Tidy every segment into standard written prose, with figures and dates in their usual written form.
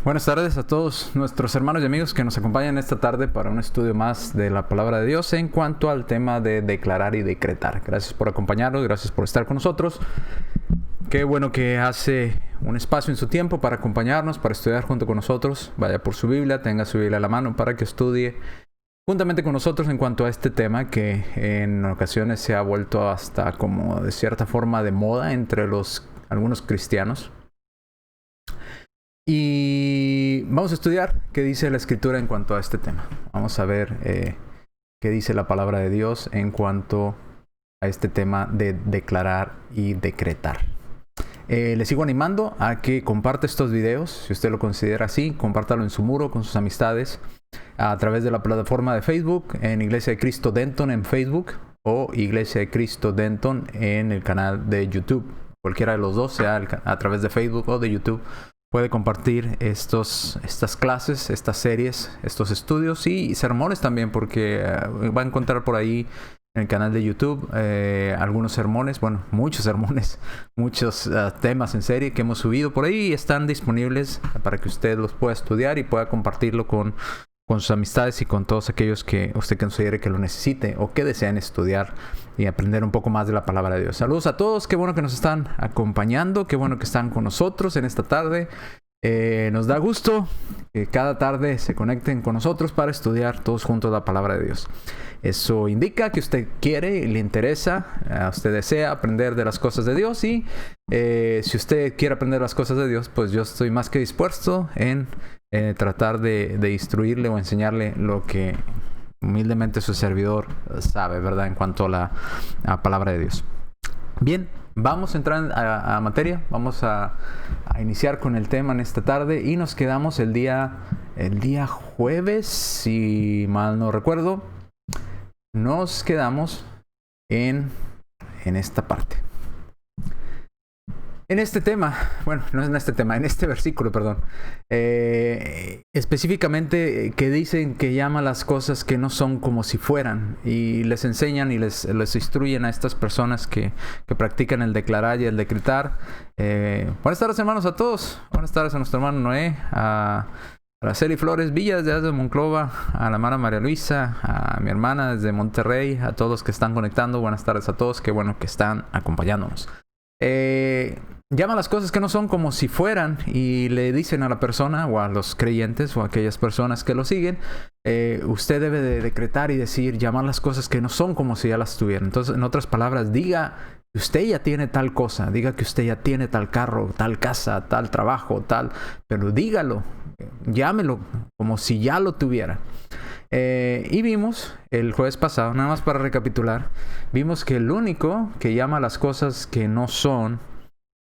Buenas tardes a todos nuestros hermanos y amigos que nos acompañan esta tarde para un estudio más de la Palabra de Dios en cuanto al tema de declarar y decretar. Gracias por acompañarnos, gracias por estar con nosotros. Qué bueno que hace un espacio en su tiempo para acompañarnos, para estudiar junto con nosotros. Vaya por su Biblia, tenga su Biblia a la mano para que estudie juntamente con nosotros en cuanto a este tema que en ocasiones se ha vuelto hasta como de cierta forma de moda entre algunos cristianos. Y vamos a estudiar qué dice la Escritura en cuanto a este tema. Vamos a ver qué dice la Palabra de Dios en cuanto a este tema de declarar y decretar. Le sigo animando a que comparte estos videos, si usted lo considera así, compártalo en su muro con sus amistades a través de la plataforma de Facebook, en Iglesia de Cristo Denton en Facebook o Iglesia de Cristo Denton en el canal de YouTube. Cualquiera de los dos, sea a través de Facebook o de YouTube. Puede compartir estas clases, estas series, estos estudios y sermones también, porque va a encontrar por ahí en el canal de YouTube algunos sermones, muchos sermones, muchos temas en serie que hemos subido por ahí y están disponibles para que usted los pueda estudiar y pueda compartirlo con sus amistades y con todos aquellos que usted considere que lo necesite o que desean estudiar y aprender un poco más de la Palabra de Dios. Saludos a todos, qué bueno que nos están acompañando, qué bueno que están con nosotros en esta tarde. Nos da gusto que cada tarde se conecten con nosotros para estudiar todos juntos la Palabra de Dios. Eso indica que usted quiere y le interesa, usted desea aprender de las cosas de Dios y si usted quiere aprender las cosas de Dios, pues yo estoy más que dispuesto en tratar de instruirle o enseñarle lo que humildemente su servidor sabe, ¿verdad? En cuanto a la Palabra de Dios. Bien, vamos a entrar a materia, vamos a iniciar con el tema en esta tarde y nos quedamos el día jueves, si mal no recuerdo, nos quedamos en esta parte. En este tema, en este versículo, perdón, específicamente que dicen que llama las cosas que no son como si fueran y les enseñan y les instruyen a estas personas que practican el declarar y el decretar. Buenas tardes, hermanos, a todos. Buenas tardes a nuestro hermano Noé, a Araceli Flores Villas desde Monclova, a la hermana María Luisa, a mi hermana desde Monterrey, a todos los que están conectando. Buenas tardes a todos, qué bueno que están acompañándonos. Llama las cosas que no son como si fueran y le dicen a la persona o a los creyentes o a aquellas personas que lo siguen, usted debe de decretar y decir, llamar las cosas que no son como si ya las tuvieran. Entonces, en otras palabras, diga que usted ya tiene tal cosa, diga que usted ya tiene tal carro, tal casa, tal trabajo, tal, pero dígalo, llámelo como si ya lo tuviera. Y vimos el jueves pasado, nada más para recapitular, vimos que el único que llama las cosas que no son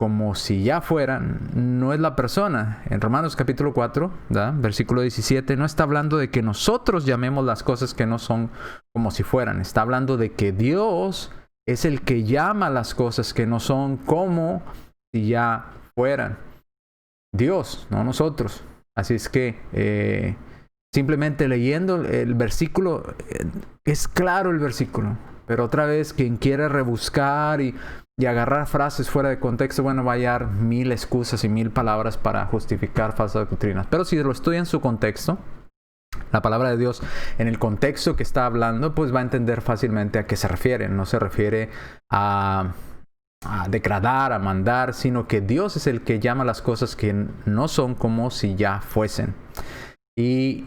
como si ya fueran, no es la persona. En Romanos capítulo 4, ¿verdad? Versículo 17, no está hablando de que nosotros llamemos las cosas que no son como si fueran. Está hablando de que Dios es el que llama las cosas que no son como si ya fueran. Dios, no nosotros. Así es que simplemente leyendo el versículo, es claro el versículo. Pero otra vez, quien quiere rebuscar y agarrar frases fuera de contexto, va a hallar 1000 excusas y 1000 palabras para justificar falsas doctrinas. Pero si lo estudia en su contexto, la palabra de Dios, en el contexto que está hablando, pues va a entender fácilmente a qué se refiere. No se refiere a degradar, a mandar, sino que Dios es el que llama las cosas que no son como si ya fuesen. Y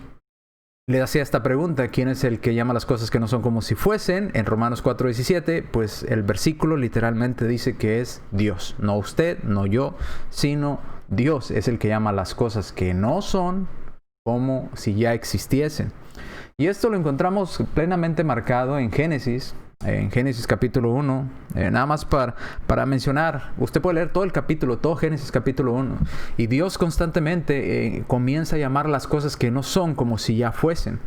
le hacía esta pregunta, ¿quién es el que llama las cosas que no son como si fuesen? En Romanos 4:17, pues el versículo literalmente dice que es Dios. No usted, no yo, sino Dios es el que llama las cosas que no son como si ya existiesen. Y esto lo encontramos plenamente marcado en Génesis capítulo 1, nada más para mencionar, usted puede leer todo el capítulo, todo Génesis capítulo 1, y Dios constantemente comienza a llamar las cosas que no son como si ya fuesen.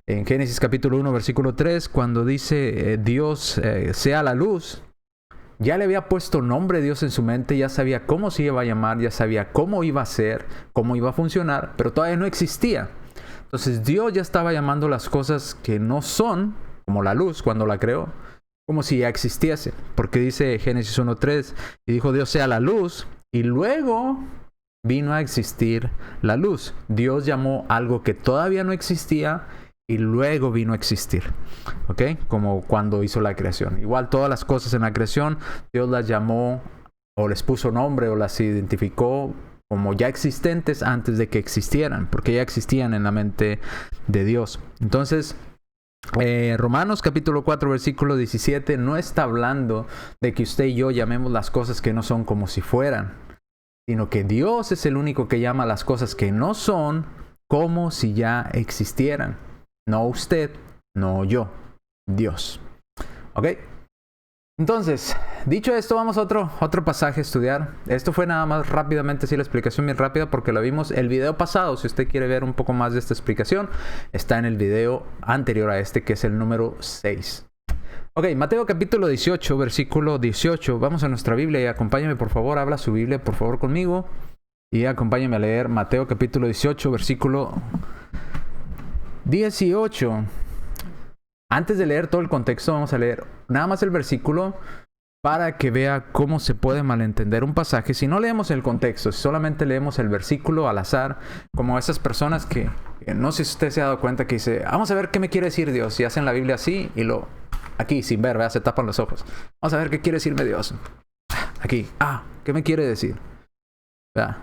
En Génesis capítulo 1, versículo 3, cuando dice Dios sea la luz, ya le había puesto nombre Dios en su mente, ya sabía cómo se iba a llamar, ya sabía cómo iba a ser, cómo iba a funcionar, pero todavía no existía. Entonces Dios ya estaba llamando las cosas que no son, como la luz cuando la creó, como si ya existiese. Porque dice Génesis 1:3, y dijo Dios sea la luz, y luego vino a existir la luz. Dios llamó algo que todavía no existía y luego vino a existir. ¿Ok? Como cuando hizo la creación. Igual todas las cosas en la creación, Dios las llamó o les puso nombre o las identificó como ya existentes antes de que existieran, porque ya existían en la mente de Dios. Entonces, Romanos capítulo 4 versículo 17 no está hablando de que usted y yo llamemos las cosas que no son como si fueran, sino que Dios es el único que llama las cosas que no son como si ya existieran. No usted, no yo, Dios. ¿Ok? Entonces, dicho esto, vamos a otro pasaje a estudiar. Esto fue nada más rápidamente, sí, la explicación bien rápida porque lo vimos el video pasado. Si usted quiere ver un poco más de esta explicación, está en el video anterior a este, que es el número 6. Ok, Mateo capítulo 18, versículo 18. Vamos a nuestra Biblia y acompáñame, por favor. Habla su Biblia, por favor, conmigo. Y acompáñame a leer Mateo capítulo 18, versículo 18. Antes de leer todo el contexto, vamos a leer nada más el versículo para que vea cómo se puede malentender un pasaje. Si no leemos el contexto, si solamente leemos el versículo al azar, como esas personas que no sé si usted se ha dado cuenta que dice, vamos a ver qué me quiere decir Dios. Y hacen la Biblia así y aquí sin ver, ¿verdad? Se tapan los ojos. Vamos a ver qué quiere decirme Dios. Aquí, ¿qué me quiere decir? ¿Verdad?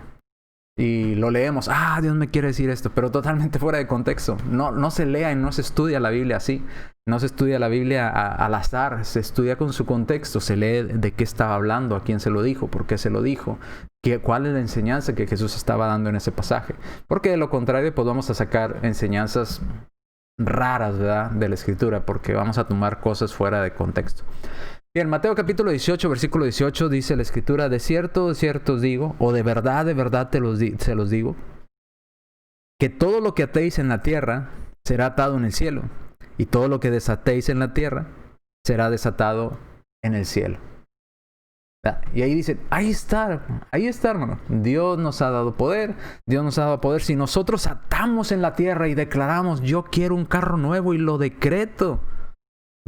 Y lo leemos, Dios me quiere decir esto, pero totalmente fuera de contexto. No se lea y no se estudia la Biblia así. No se estudia la Biblia al azar, se estudia con su contexto, se lee de qué estaba hablando, a quién se lo dijo, por qué se lo dijo, cuál es la enseñanza que Jesús estaba dando en ese pasaje. Porque de lo contrario, pues vamos a sacar enseñanzas raras, ¿verdad?, de la Escritura, porque vamos a tomar cosas fuera de contexto. Bien, Mateo capítulo 18, versículo 18 dice la Escritura, de cierto os digo, o de verdad se los digo, que todo lo que atéis en la tierra será atado en el cielo, y todo lo que desatéis en la tierra será desatado en el cielo. Y ahí dicen, ahí está, hermano. Dios nos ha dado poder, Si nosotros atamos en la tierra y declaramos, yo quiero un carro nuevo y lo decreto,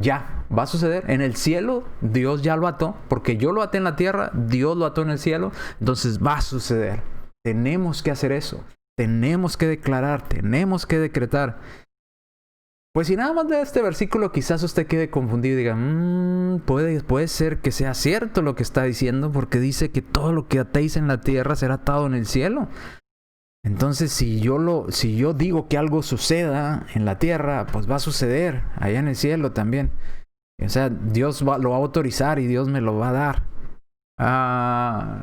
ya, va a suceder. En el cielo, Dios ya lo ató, porque yo lo até en la tierra, Dios lo ató en el cielo, entonces va a suceder. Tenemos que hacer eso, tenemos que declarar, tenemos que decretar. Pues si nada más de este versículo quizás usted quede confundido y diga, puede ser que sea cierto lo que está diciendo, porque dice que todo lo que atéis en la tierra será atado en el cielo. Entonces si yo digo que algo suceda en la tierra, pues va a suceder allá en el cielo también. O sea, Dios lo va a autorizar y Dios me lo va a dar.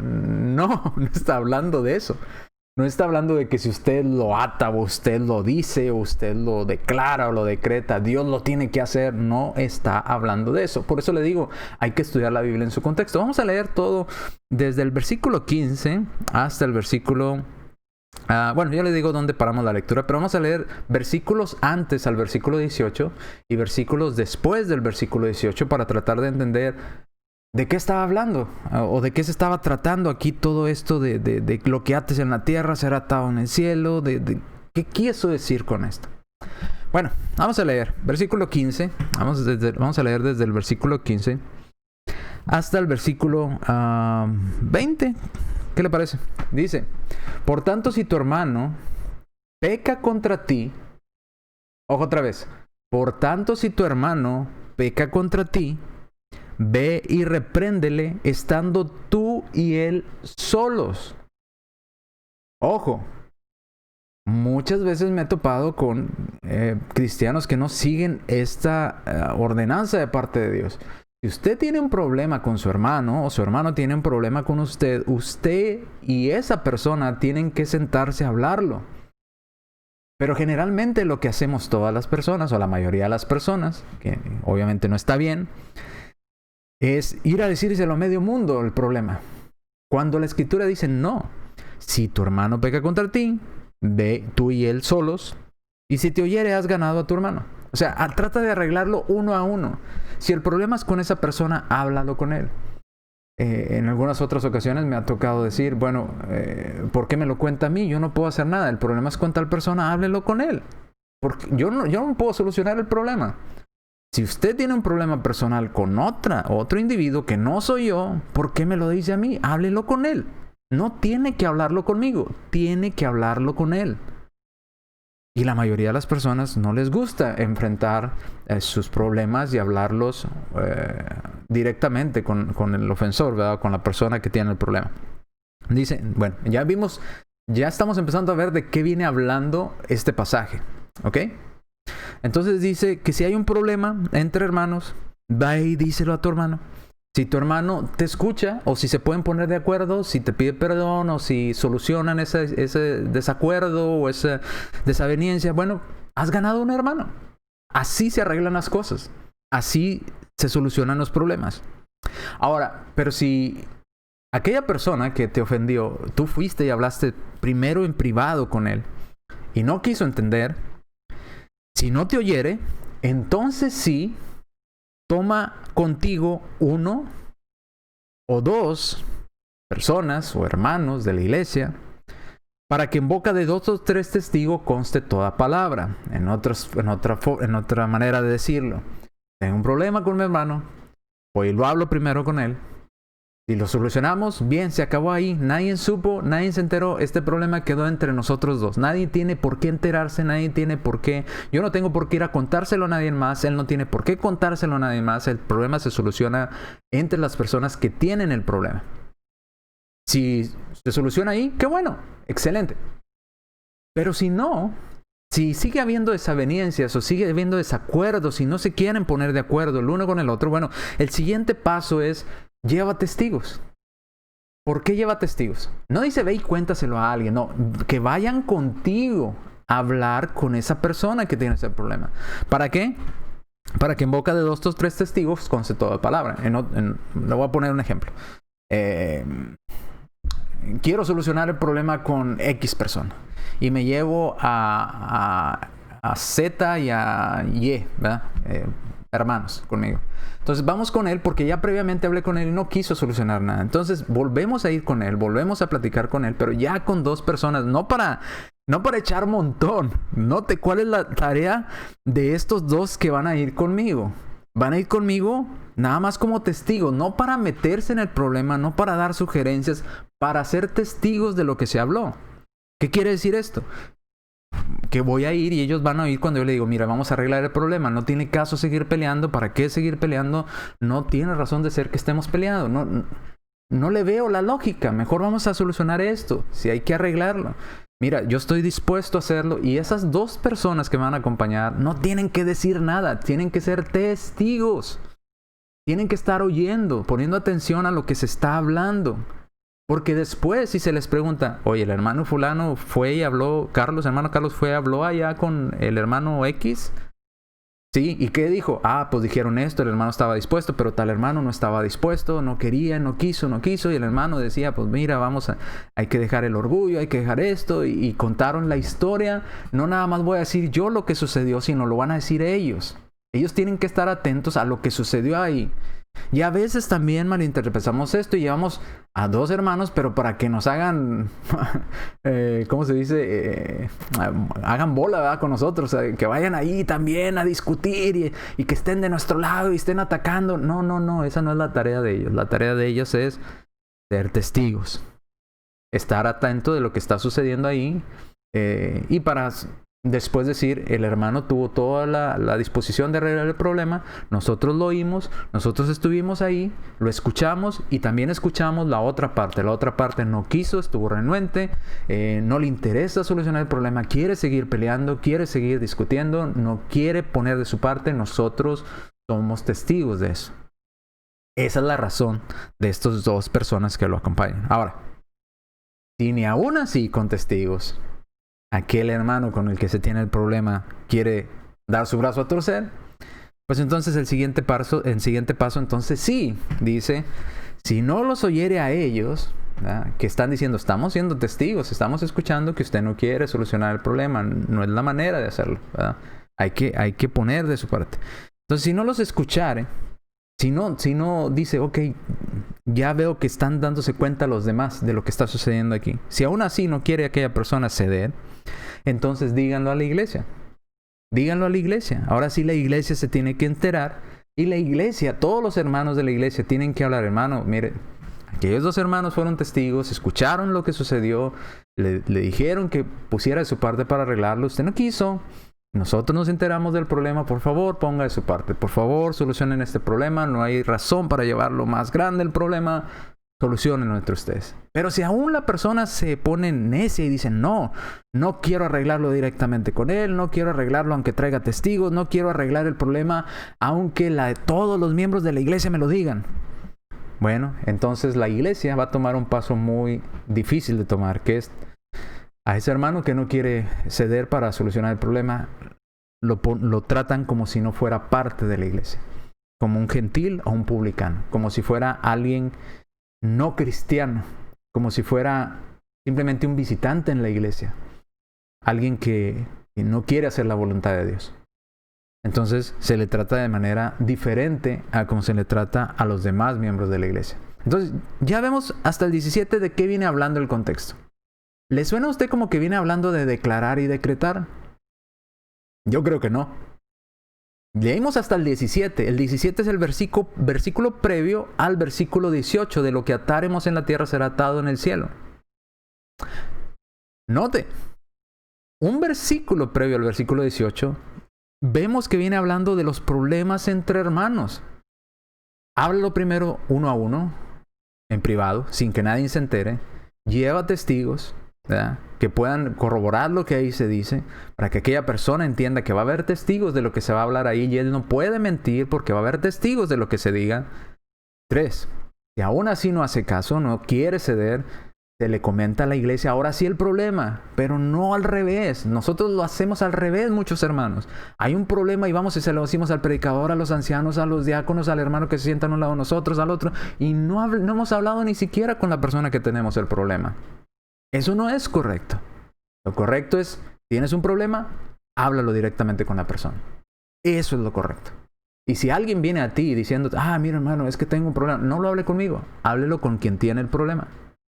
No está hablando de eso. No está hablando de que si usted lo ata o usted lo dice o usted lo declara o lo decreta, Dios lo tiene que hacer. No está hablando de eso. Por eso le digo, hay que estudiar la Biblia en su contexto. Vamos a leer todo desde el versículo 15 hasta el versículo... bueno, yo le digo dónde paramos la lectura, pero vamos a leer versículos antes al versículo 18 y versículos después del versículo 18 para tratar de entender de qué estaba hablando o de qué se estaba tratando aquí todo esto de lo que ates en la tierra será atado en el cielo. ¿Qué quiso decir con esto? Bueno, vamos a leer versículo 15. Vamos a leer desde el versículo 15 hasta el versículo 20. ¿Qué le parece? Dice, por tanto, si tu hermano peca contra ti, ojo otra vez, por tanto, si tu hermano peca contra ti, ve y repréndele estando tú y él solos. Ojo, muchas veces me he topado con cristianos que no siguen esta ordenanza de parte de Dios. Si usted tiene un problema con su hermano o su hermano tiene un problema con usted y esa persona tienen que sentarse a hablarlo. Pero generalmente lo que hacemos todas las personas o la mayoría de las personas, que obviamente no está bien, es ir a decírselo a medio mundo el problema. Cuando la Escritura dice no, si tu hermano peca contra ti, ve tú y él solos, y si te oyere has ganado a tu hermano. O sea, trata de arreglarlo uno a uno. Si el problema es con esa persona, háblalo con él. En algunas otras ocasiones me ha tocado decir, bueno, ¿por qué me lo cuenta a mí? Yo no puedo hacer nada. El problema es con tal persona, háblelo con él. Porque yo no puedo solucionar el problema. Si usted tiene un problema personal con otro individuo que no soy yo, ¿por qué me lo dice a mí? Háblelo con él. no tiene que hablarlo conmigo, tiene que hablarlo con él. Y la mayoría de las personas no les gusta enfrentar sus problemas y hablarlos directamente con el ofensor, ¿verdad? Con la persona que tiene el problema. Dice, bueno, ya estamos empezando a ver de qué viene hablando este pasaje, ¿ok? Entonces dice que si hay un problema entre hermanos, va y díselo a tu hermano. Si tu hermano te escucha, o si se pueden poner de acuerdo, si te pide perdón, o si solucionan ese desacuerdo o esa desaveniencia, bueno, has ganado un hermano. Así se arreglan las cosas. Así se solucionan los problemas. Ahora, pero si aquella persona que te ofendió, tú fuiste y hablaste primero en privado con él y no quiso entender, si no te oyere, entonces sí, toma contigo 1 o 2 personas o hermanos de la iglesia para que en boca de 2 o 3 testigos conste toda palabra. En otra manera de decirlo, tengo un problema con mi hermano, pues lo hablo primero con él. Si lo solucionamos, bien, se acabó ahí. Nadie supo, nadie se enteró. Este problema quedó entre nosotros dos. Nadie tiene por qué enterarse, nadie tiene por qué. Yo no tengo por qué ir a contárselo a nadie más. Él no tiene por qué contárselo a nadie más. El problema se soluciona entre las personas que tienen el problema. Si se soluciona ahí, qué bueno, excelente. Pero si no, si sigue habiendo desavenencias o sigue habiendo desacuerdos y no se quieren poner de acuerdo el uno con el otro, bueno, el siguiente paso es: lleva testigos. ¿Por qué lleva testigos? No dice ve y cuéntaselo a alguien. No, que vayan contigo a hablar con esa persona que tiene ese problema. ¿Para qué? Para que en boca de 2 o 3 testigos conste toda palabra. Le voy a poner un ejemplo. Quiero solucionar el problema con X persona. Y me llevo a Z y a Y, ¿verdad? Hermanos conmigo. Entonces vamos con él porque ya previamente hablé con él y no quiso solucionar nada. Entonces volvemos a ir con él, volvemos a platicar con él, pero ya con 2 personas, no para echar montón. Note cuál es la tarea de estos 2 que van a ir conmigo. Van a ir conmigo nada más como testigos, no para meterse en el problema, no para dar sugerencias, para ser testigos de lo que se habló. ¿Qué quiere decir esto? Que voy a ir y ellos van a oír cuando yo le digo, mira, vamos a arreglar el problema, no tiene caso seguir peleando, ¿para qué seguir peleando? No tiene razón de ser que estemos peleando, no le veo la lógica, mejor vamos a solucionar esto, si hay que arreglarlo. Mira, yo estoy dispuesto a hacerlo y esas 2 personas que me van a acompañar no tienen que decir nada, tienen que ser testigos, tienen que estar oyendo, poniendo atención a lo que se está hablando. Porque después, si se les pregunta, oye, el hermano fulano fue y habló, hermano Carlos fue y habló allá con el hermano X. Sí, ¿y qué dijo? Pues dijeron esto, el hermano estaba dispuesto, pero tal hermano no estaba dispuesto, no quería, no quiso, y el hermano decía, pues mira, hay que dejar el orgullo, hay que dejar esto, y contaron la historia. No nada más voy a decir yo lo que sucedió, sino lo van a decir ellos. Ellos tienen que estar atentos a lo que sucedió ahí. Y a veces también malinterpretamos esto y llevamos a 2 hermanos, pero para que nos hagan, ¿cómo se dice? Hagan bola, ¿verdad? Con nosotros, que vayan ahí también a discutir y que estén de nuestro lado y estén atacando. No, esa no es la tarea de ellos. La tarea de ellos es ser testigos, estar atento de lo que está sucediendo ahí y para después decir, el hermano tuvo toda la disposición de arreglar el problema, nosotros lo oímos, nosotros estuvimos ahí, lo escuchamos y también escuchamos la otra parte. La otra parte no quiso, estuvo renuente, no le interesa solucionar el problema, quiere seguir peleando, quiere seguir discutiendo, no quiere poner de su parte. Nosotros somos testigos de eso. Esa es la razón de estas 2 personas que lo acompañan. Ahora, si ni aún así con testigos aquel hermano con el que se tiene el problema quiere dar su brazo a torcer, pues entonces el siguiente paso, entonces sí, dice, si no los oyere a ellos, ¿verdad? Que están diciendo, estamos siendo testigos, estamos escuchando que usted no quiere solucionar el problema, no es la manera de hacerlo, ¿verdad? Hay que poner de su parte. Entonces, si no los escuchare, si no dice, ok, ya veo que están dándose cuenta los demás de lo que está sucediendo aquí. Si aún así no quiere aquella persona ceder, entonces díganlo a la iglesia. Díganlo a la iglesia. Ahora sí la iglesia se tiene que enterar. Y la iglesia, todos los hermanos de la iglesia tienen que hablar. Hermano, mire, Aquellos dos hermanos fueron testigos, escucharon lo que sucedió, le dijeron que pusiera de su parte para arreglarlo. Usted no quiso. Nosotros nos enteramos del problema. Por favor, ponga de su parte. Por favor, solucionen este problema. No hay razón para llevarlo más grande el problema. Solucionenlo entre ustedes. Pero si aún la persona se pone necia y dice, no quiero arreglarlo directamente con él, no quiero arreglarlo aunque traiga testigos, no quiero arreglar el problema aunque todos los miembros de la iglesia me lo digan. Bueno, entonces la iglesia va a tomar un paso muy difícil de tomar, que es a ese hermano que no quiere ceder para solucionar el problema, lo tratan como si no fuera parte de la iglesia, como un gentil o un publicano, como si fuera alguien no cristiano, como si fuera simplemente un visitante en la iglesia, alguien que no quiere hacer la voluntad de Dios. Entonces se le trata de manera diferente a como se le trata a los demás miembros de la iglesia. Entonces ya vemos hasta el 17 de qué viene hablando el contexto. ¿Le suena a usted como que viene hablando de declarar y decretar? Yo creo que no. Leímos hasta el 17. El 17 es el versículo previo al versículo 18. De lo que ataremos en la tierra será atado en el cielo. Note, un versículo previo al versículo 18, vemos que viene hablando de los problemas entre hermanos. Háblalo primero uno a uno, en privado, sin que nadie se entere. Lleva testigos, ¿verdad?, que puedan corroborar lo que ahí se dice, para que aquella persona entienda que va a haber testigos de lo que se va a hablar ahí y él no puede mentir porque va a haber testigos de lo que se diga. 3. Si aún así no hace caso, no quiere ceder, se le comenta a la iglesia ahora sí el problema, pero no al revés. Nosotros lo hacemos al revés, muchos hermanos. Hay un problema y vamos y se lo decimos al predicador, a los ancianos, a los diáconos, al hermano que se sienta a un lado de nosotros, al otro, y no hemos hablado ni siquiera con la persona que tenemos el problema. Eso no es correcto. Lo correcto es, tienes un problema, háblalo directamente con la persona. Eso es lo correcto. Y si alguien viene a ti diciendo, mira hermano, es que tengo un problema, no lo hable conmigo, háblelo con quien tiene el problema.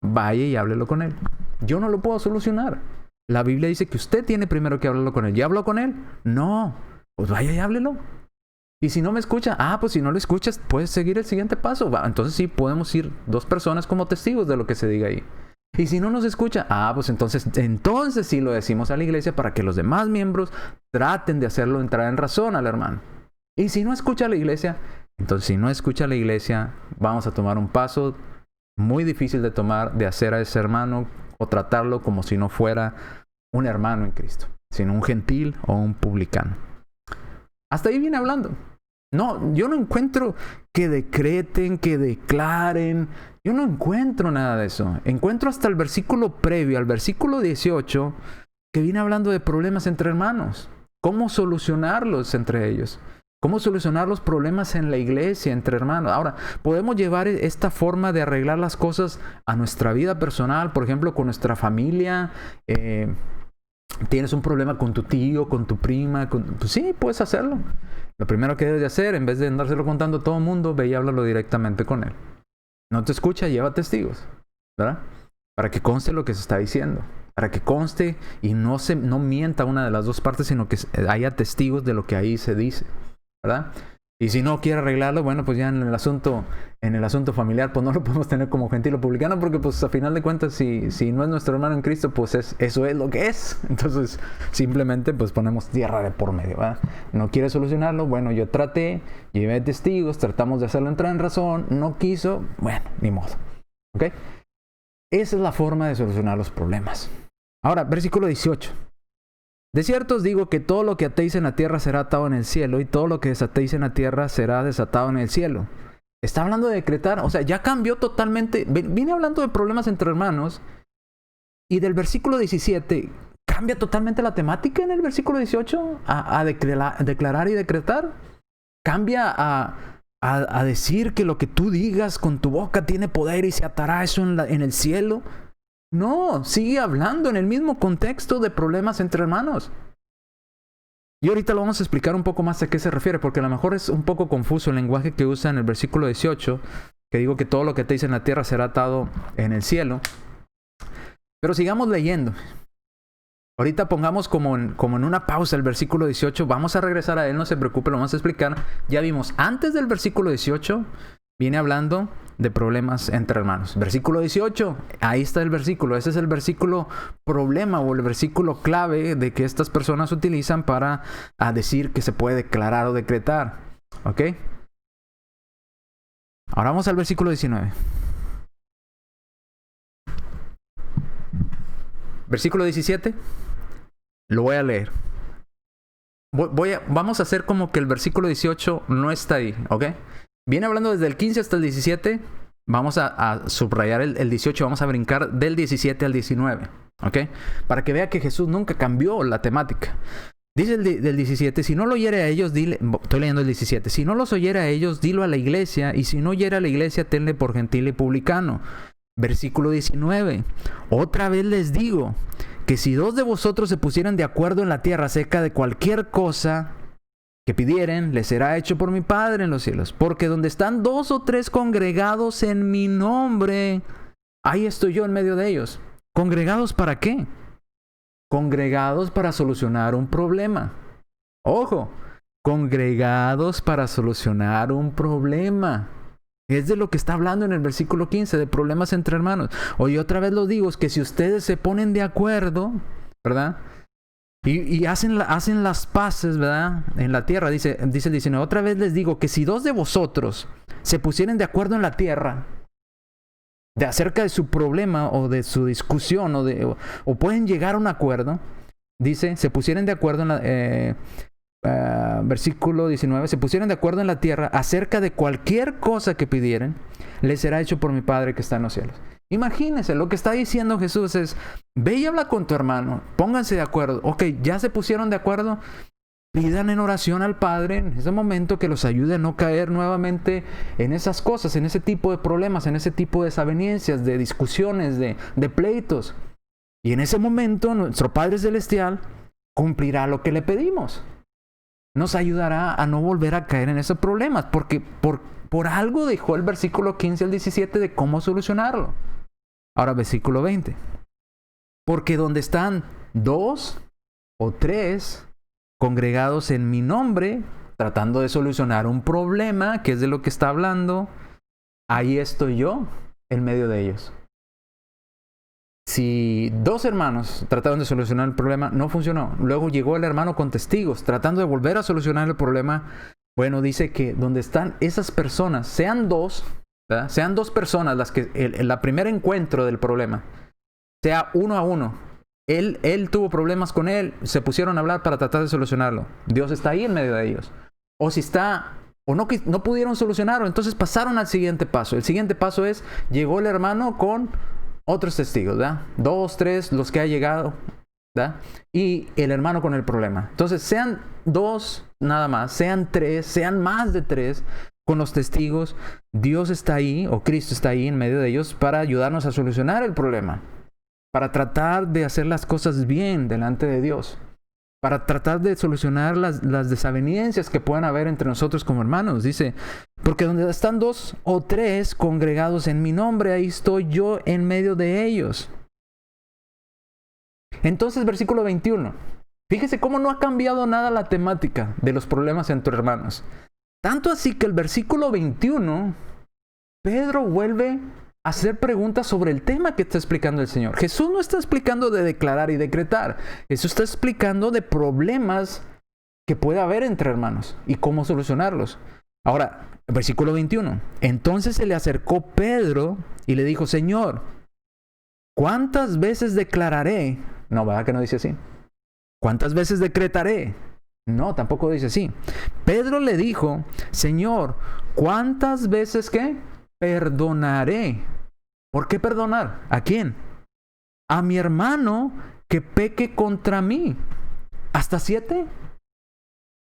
Vaya y háblelo con él. Yo no lo puedo solucionar. La Biblia dice que usted tiene primero que hablarlo con él. ¿Ya habló con él? No. Pues vaya y háblelo. Y si no me escucha, pues si no lo escuchas, puedes seguir el siguiente paso. Entonces sí, podemos ir 2 personas como testigos de lo que se diga ahí. Y si no nos escucha, pues entonces sí lo decimos a la iglesia para que los demás miembros traten de hacerlo entrar en razón al hermano. Y si no escucha a la iglesia, vamos a tomar un paso muy difícil de tomar, de hacer a ese hermano o tratarlo como si no fuera un hermano en Cristo, sino un gentil o un publicano. Hasta ahí viene hablando. No, yo no encuentro que decreten, que declaren. Yo no encuentro nada de eso. Encuentro hasta el versículo previo, al versículo 18, que viene hablando de problemas entre hermanos. Cómo solucionarlos entre ellos. Cómo solucionar los problemas en la iglesia entre hermanos. Ahora, podemos llevar esta forma de arreglar las cosas a nuestra vida personal, por ejemplo, con nuestra familia. Tienes un problema con tu tío, con tu prima, pues sí, puedes hacerlo. Lo primero que debes de hacer, en vez de andárselo contando a todo el mundo, ve y háblalo directamente con él. No te escucha, lleva testigos, ¿verdad? Para que conste lo que se está diciendo. Para que conste y no mienta una de las dos partes, sino que haya testigos de lo que ahí se dice, ¿verdad? Y si no quiere arreglarlo, bueno, pues ya en el asunto familiar, pues no lo podemos tener como gentil o publicano, porque pues a final de cuentas, si no es nuestro hermano en Cristo, pues eso es lo que es. Entonces, simplemente pues ponemos tierra de por medio, ¿verdad? No quiere solucionarlo, bueno, yo traté, llevé testigos, tratamos de hacerlo entrar en razón, no quiso, bueno, ni modo. ¿Ok? Esa es la forma de solucionar los problemas. Ahora, versículo 18. De cierto os digo que todo lo que atéis en la tierra será atado en el cielo, y todo lo que desatéis en la tierra será desatado en el cielo. Está hablando de decretar, o sea, ya cambió totalmente. Viene hablando de problemas entre hermanos, y del versículo 17 cambia totalmente la temática en el versículo 18 a declarar y decretar. Cambia a decir que lo que tú digas con tu boca tiene poder y se atará eso en el cielo. No, sigue hablando en el mismo contexto de problemas entre hermanos. Y ahorita lo vamos a explicar un poco más a qué se refiere, porque a lo mejor es un poco confuso el lenguaje que usa en el versículo 18, que digo que todo lo que te dice en la tierra será atado en el cielo. Pero sigamos leyendo. Ahorita pongamos como en una pausa el versículo 18. Vamos a regresar a él, no se preocupe, lo vamos a explicar. Ya vimos, antes del versículo 18, viene hablando de problemas entre hermanos. Versículo 18, ahí está el versículo. Ese es el versículo problema o el versículo clave de que estas personas utilizan para decir que se puede declarar o decretar. ¿Ok? Ahora vamos al versículo 19. Versículo 17. Lo voy a leer. Vamos a hacer como que el versículo 18 no está ahí, ¿ok? Viene hablando desde el 15 hasta el 17. Vamos a subrayar el 18. Vamos a brincar del 17 al 19, ¿ok? Para que vea que Jesús nunca cambió la temática. Dice del 17, si no lo oyere a ellos, dile... Estoy leyendo el 17. Si no los oyere a ellos, dilo a la iglesia. Y si no oyere a la iglesia, tenle por gentil y publicano. Versículo 19. Otra vez les digo que si dos de vosotros se pusieran de acuerdo en la tierra acerca de cualquier cosa que pidieren, les será hecho por mi Padre en los cielos. Porque donde están dos o tres congregados en mi nombre, ahí estoy yo en medio de ellos. ¿Congregados para qué? Congregados para solucionar un problema. Ojo, congregados para solucionar un problema. Es de lo que está hablando en el versículo 15, de problemas entre hermanos. Oye, otra vez lo digo, es que si ustedes se ponen de acuerdo, ¿verdad? Y hacen las paces, ¿verdad? En la tierra, dice el 19. Otra vez les digo que si dos de vosotros se pusieren de acuerdo en la tierra, de acerca de su problema o de su discusión, o pueden llegar a un acuerdo, dice, se pusieran de acuerdo en la... versículo 19, se pusieron de acuerdo en la tierra acerca de cualquier cosa que pidieren, les será hecho por mi Padre que está en los cielos. Imagínense, lo que está diciendo Jesús es, ve y habla con tu hermano, pónganse de acuerdo. Ok, ya se pusieron de acuerdo, pidan en oración al Padre en ese momento que los ayude a no caer nuevamente en esas cosas, en ese tipo de problemas, en ese tipo de desavenencias, de discusiones, de pleitos. Y en ese momento nuestro Padre Celestial cumplirá lo que le pedimos. Nos ayudará a no volver a caer en esos problemas, porque por algo dejó el versículo 15 al 17 de cómo solucionarlo. Ahora, versículo 20. Porque donde están dos o tres congregados en mi nombre, tratando de solucionar un problema, que es de lo que está hablando, ahí estoy yo en medio de ellos. Si dos hermanos trataron de solucionar el problema, no funcionó. Luego llegó el hermano con testigos, tratando de volver a solucionar el problema. Bueno, dice que donde están esas personas, sean dos, ¿verdad? Sean dos personas las que el primer encuentro del problema, sea uno a uno. Él tuvo problemas con él, se pusieron a hablar para tratar de solucionarlo. Dios está ahí en medio de ellos. O si está... o no pudieron solucionarlo, entonces pasaron al siguiente paso. El siguiente paso es, llegó el hermano con otros testigos, ¿verdad? 2, 3, los que ha llegado, ¿verdad? Y el hermano con el problema. Entonces, sean 2 nada más, sean 3, sean más de 3 con los testigos. Dios está ahí, o Cristo está ahí en medio de ellos para ayudarnos a solucionar el problema. Para tratar de hacer las cosas bien delante de Dios. Para tratar de solucionar las desavenencias que puedan haber entre nosotros como hermanos. Dice, porque donde están 2 o 3 congregados en mi nombre, ahí estoy yo en medio de ellos. Entonces, versículo 21. Fíjese cómo no ha cambiado nada la temática de los problemas entre hermanos. Tanto así que el versículo 21, Pedro vuelve a hacer preguntas sobre el tema que está explicando el Señor. Jesús no está explicando de declarar y decretar. Jesús está explicando de problemas que puede haber entre hermanos y cómo solucionarlos. Ahora, versículo 21. Entonces se le acercó Pedro y le dijo, Señor, ¿cuántas veces declararé? No, ¿verdad que no dice así? ¿Cuántas veces decretaré? No, tampoco dice así. Pedro le dijo, Señor, ¿cuántas veces qué? Perdonaré. ¿Por qué perdonar? ¿A quién? A mi hermano que peque contra mí. ¿Hasta 7?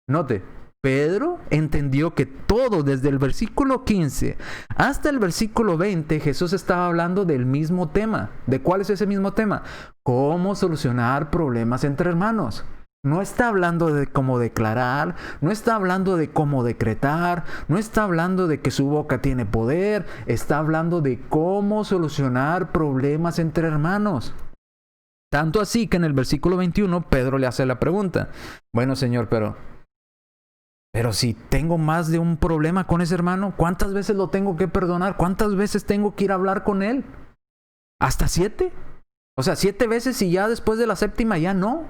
Note, Pedro entendió que todo, desde el versículo 15 hasta el versículo 20, Jesús estaba hablando del mismo tema. ¿De cuál es ese mismo tema? Cómo solucionar problemas entre hermanos. No está hablando de cómo declarar, no está hablando de cómo decretar, no está hablando de que su boca tiene poder, está hablando de cómo solucionar problemas entre hermanos. Tanto así que en el versículo 21 Pedro le hace la pregunta, bueno Señor, pero Pero si tengo más de un problema con ese hermano, ¿cuántas veces lo tengo que perdonar? ¿Cuántas veces tengo que ir a hablar con él? ¿Hasta 7? O sea, 7 veces y ya después de la 7ª ya no.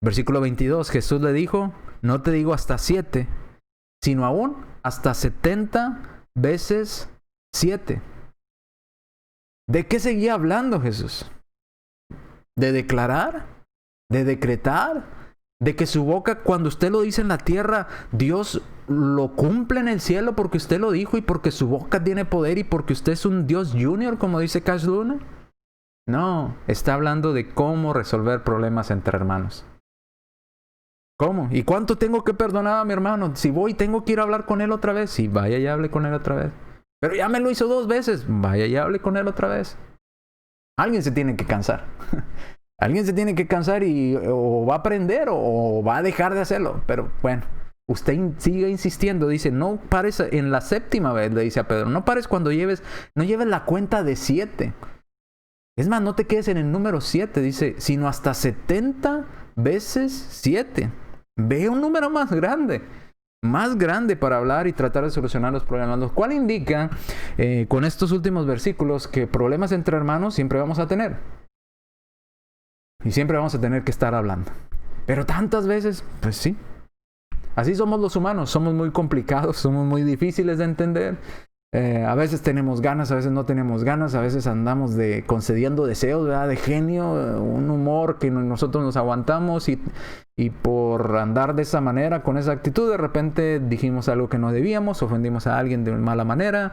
Versículo 22, Jesús le dijo, no te digo hasta 7, sino aún hasta 70 veces 7. ¿De qué seguía hablando Jesús? ¿De declarar? ¿De decretar? ¿De que su boca, cuando usted lo dice en la tierra, Dios lo cumple en el cielo porque usted lo dijo y porque su boca tiene poder y porque usted es un Dios junior, como dice Cash Luna? No, está hablando de cómo resolver problemas entre hermanos. ¿Cómo? ¿Y cuánto tengo que perdonar a mi hermano? Si voy, tengo que ir a hablar con él otra vez. Sí, vaya y hable con él otra vez. Pero ya me lo hizo 2 veces. Vaya y hable con él otra vez. Alguien se tiene que cansar. Alguien se tiene que cansar y o va a aprender o va a dejar de hacerlo. Pero bueno, usted sigue insistiendo. Dice, no pares en la 7ª vez, le dice a Pedro. No pares cuando no lleves la cuenta de 7. Es más, no te quedes en el número 7, dice, sino hasta 70 veces 7. Ve un número más grande para hablar y tratar de solucionar los problemas, lo cual indica con estos últimos versículos que problemas entre hermanos siempre vamos a tener. Y siempre vamos a tener que estar hablando. Pero tantas veces, pues sí. Así somos los humanos, somos muy complicados, somos muy difíciles de entender. A veces tenemos ganas, a veces no tenemos ganas, a veces andamos concediendo deseos, ¿verdad? De genio, un humor que nosotros nos aguantamos y por andar de esa manera, con esa actitud, de repente dijimos algo que no debíamos, ofendimos a alguien de mala manera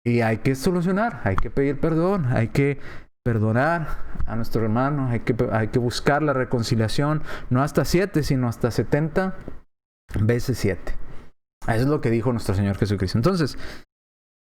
y hay que solucionar, hay que pedir perdón, hay que perdonar a nuestro hermano, hay que buscar la reconciliación, no hasta 7, sino hasta 70 veces 7. Eso es lo que dijo nuestro Señor Jesucristo. Entonces,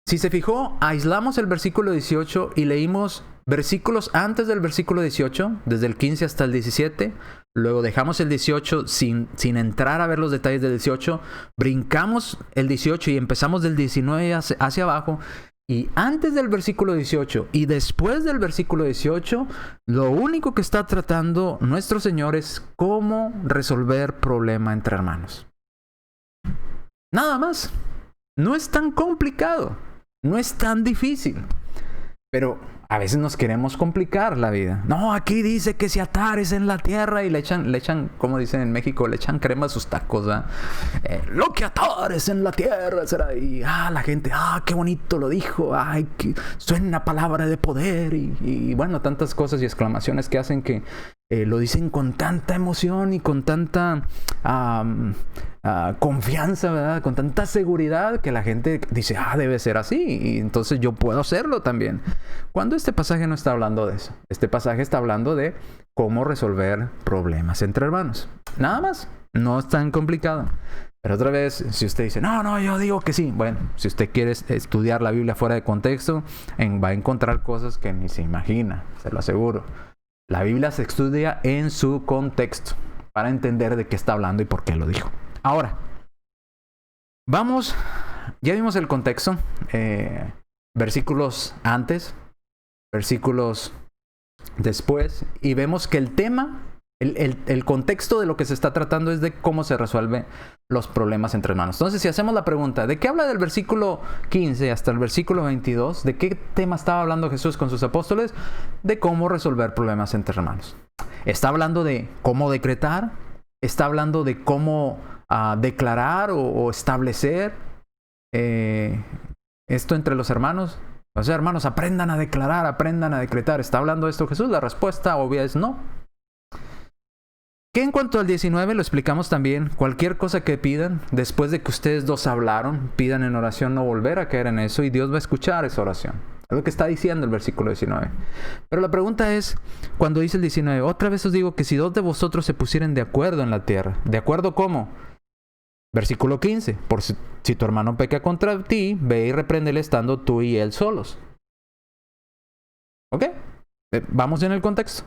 si se fijó, aislamos el versículo 18 y leímos versículos antes del versículo 18, desde el 15 hasta el 17. Luego dejamos el 18 sin entrar a ver los detalles del 18. Brincamos el 18 y empezamos del 19 hacia abajo. Y antes del versículo 18 y después del versículo 18, lo único que está tratando nuestro Señor es cómo resolver problema entre hermanos. Nada más. No es tan complicado. No es tan difícil. Pero a veces nos queremos complicar la vida. No, aquí dice que si atares en la tierra y le echan, como dicen en México, le echan crema a sus tacos, ¿verdad? Lo que atares en la tierra será. Y la gente, qué bonito lo dijo. Ay, que suena palabra de poder. Y bueno, tantas cosas y exclamaciones que hacen que lo dicen con tanta emoción y con tanta confianza, ¿verdad? Con tanta seguridad que la gente dice, debe ser así, y entonces yo puedo hacerlo también. Cuando este pasaje no está hablando de eso. Este pasaje está hablando de cómo resolver problemas entre hermanos. Nada más. No es tan complicado. Pero otra vez, si usted dice, no, yo digo que sí. Bueno, si usted quiere estudiar la Biblia fuera de contexto, va a encontrar cosas que ni se imagina, se lo aseguro. La Biblia se estudia en su contexto para entender de qué está hablando y por qué lo dijo. Ahora, ya vimos el contexto, versículos antes, versículos después, y vemos que el tema, el contexto de lo que se está tratando es de cómo se resuelven los problemas entre hermanos. Entonces, si hacemos la pregunta, ¿de qué habla del versículo 15 hasta el versículo 22? ¿De qué tema estaba hablando Jesús con sus apóstoles? De cómo resolver problemas entre hermanos. ¿Está hablando de cómo decretar? ¿Está hablando de cómo declarar o establecer esto entre los hermanos? O sea, hermanos, aprendan a declarar, aprendan a decretar. ¿Está hablando de esto Jesús? La respuesta obvia es no. Que en cuanto al 19 lo explicamos también. Cualquier cosa que pidan, después de que ustedes dos hablaron, pidan en oración no volver a caer en eso y Dios va a escuchar esa oración. Es lo que está diciendo el versículo 19. Pero la pregunta es, cuando dice el 19, otra vez os digo que si 2 de vosotros se pusieren de acuerdo en la tierra. ¿De acuerdo cómo? Versículo 15. Por si tu hermano peca contra ti, ve y repréndele estando tú y él solos. ¿Ok? Vamos en el contexto.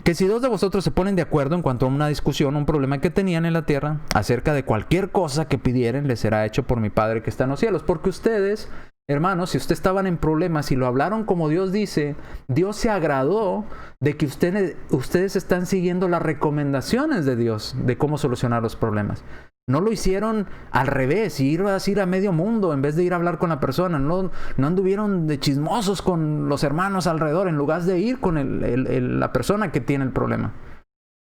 Que si 2 de vosotros se ponen de acuerdo en cuanto a una discusión, un problema que tenían en la tierra, acerca de cualquier cosa que pidieren, les será hecho por mi Padre que está en los cielos. Porque ustedes hermanos, si ustedes estaban en problemas y lo hablaron como Dios dice, Dios se agradó de que ustedes están siguiendo las recomendaciones de Dios de cómo solucionar los problemas. No lo hicieron al revés, ir a medio mundo en vez de ir a hablar con la persona. No anduvieron de chismosos con los hermanos alrededor en lugar de ir con la persona que tiene el problema.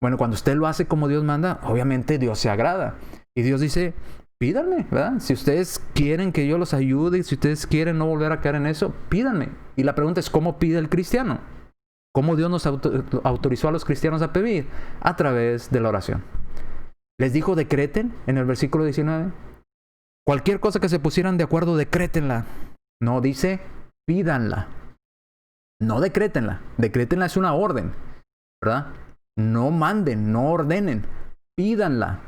Bueno, cuando usted lo hace como Dios manda, obviamente Dios se agrada. Y Dios dice, pídanme, ¿verdad? Si ustedes quieren que yo los ayude, si ustedes quieren no volver a caer en eso, pídanme. Y la pregunta es, ¿cómo pide el cristiano? ¿Cómo Dios nos autorizó a los cristianos a pedir? A través de la oración. Les dijo, decreten en el versículo 19. Cualquier cosa que se pusieran de acuerdo, decrétenla. No, dice, pídanla. No decrétenla. Decrétenla es una orden, ¿verdad? No manden, no ordenen. Pídanla.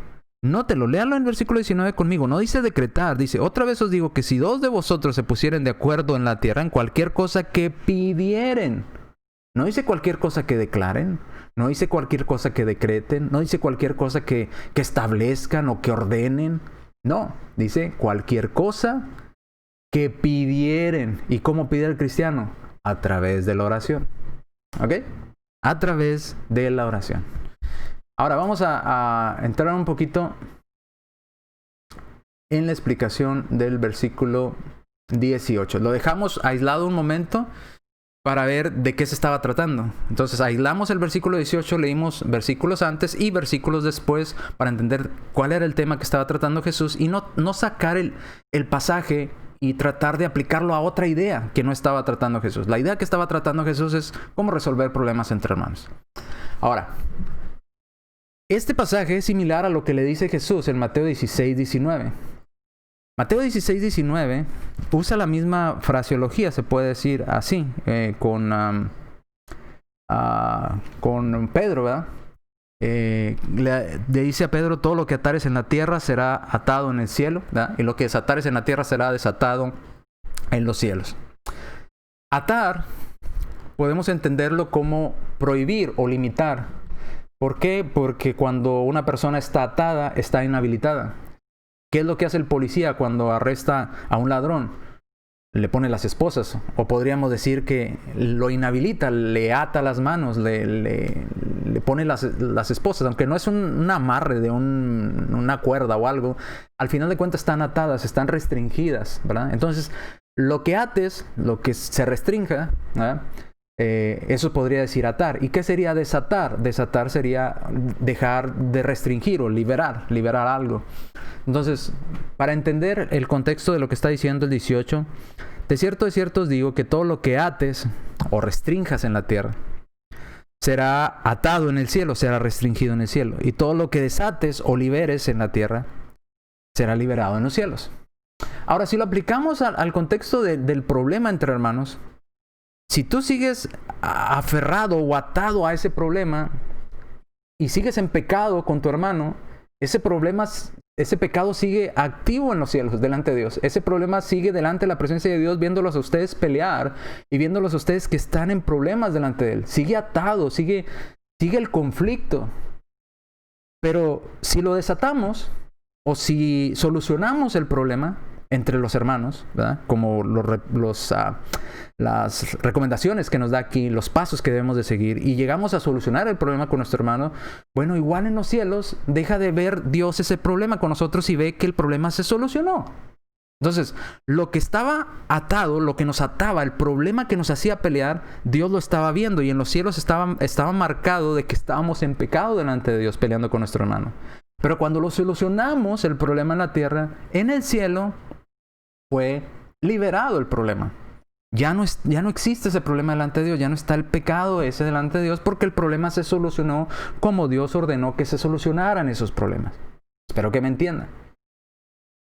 Nótelo, léalo en el versículo 19 conmigo. No dice decretar, dice, otra vez os digo que si dos de vosotros se pusieren de acuerdo en la tierra, en cualquier cosa que pidieren. No dice cualquier cosa que declaren. No dice cualquier cosa que decreten. No dice cualquier cosa que establezcan o que ordenen. No, dice cualquier cosa que pidieren. ¿Y cómo pide el cristiano? A través de la oración. ¿Ok? A través de la oración. Ahora vamos a entrar un poquito en la explicación del versículo 18. Lo dejamos aislado un momento para ver de qué se estaba tratando. Entonces aislamos el versículo 18, leímos versículos antes y versículos después para entender cuál era el tema que estaba tratando Jesús y no sacar el pasaje y tratar de aplicarlo a otra idea que no estaba tratando Jesús. La idea que estaba tratando Jesús es cómo resolver problemas entre hermanos. Ahora, este pasaje es similar a lo que le dice Jesús en Mateo 16, 19. Mateo 16, 19 usa la misma fraseología, se puede decir así, con Pedro, ¿verdad? Le dice a Pedro, todo lo que atares en la tierra será atado en el cielo, ¿verdad? Y lo que desatares en la tierra será desatado en los cielos. Atar, podemos entenderlo como prohibir o limitar. ¿Por qué? Porque cuando una persona está atada, está inhabilitada. ¿Qué es lo que hace el policía cuando arresta a un ladrón? Le pone las esposas. O podríamos decir que lo inhabilita, le ata las manos, le pone las esposas. Aunque no es un amarre de una cuerda o algo, al final de cuentas están atadas, están restringidas, ¿verdad? Entonces, lo que ates, lo que se restrinja, ¿verdad? Eso podría decir atar. ¿Y qué sería desatar? Desatar sería dejar de restringir o liberar algo. Entonces, para entender el contexto de lo que está diciendo el 18, de cierto os digo que todo lo que ates o restrinjas en la tierra será atado en el cielo, será restringido en el cielo. Y todo lo que desates o liberes en la tierra será liberado en los cielos. Ahora, si lo aplicamos al contexto del problema entre hermanos, si tú sigues aferrado o atado a ese problema y sigues en pecado con tu hermano, ese pecado sigue activo en los cielos delante de Dios. Ese problema sigue delante de la presencia de Dios, viéndolos a ustedes pelear y viéndolos a ustedes que están en problemas delante de Él. Sigue atado, sigue el conflicto. Pero si lo desatamos o si solucionamos el problema entre los hermanos, ¿verdad? Como las recomendaciones que nos da aquí, los pasos que debemos de seguir, y llegamos a solucionar el problema con nuestro hermano, bueno, igual en los cielos deja de ver Dios ese problema con nosotros y ve que el problema se solucionó. Entonces, lo que estaba atado, lo que nos ataba, el problema que nos hacía pelear, Dios lo estaba viendo y en los cielos estaba marcado de que estábamos en pecado delante de Dios peleando con nuestro hermano. Pero cuando lo solucionamos, el problema en la tierra, en el cielo fue liberado el problema. Ya no existe ese problema delante de Dios, ya no está el pecado ese delante de Dios porque el problema se solucionó como Dios ordenó que se solucionaran esos problemas. Espero que me entiendan.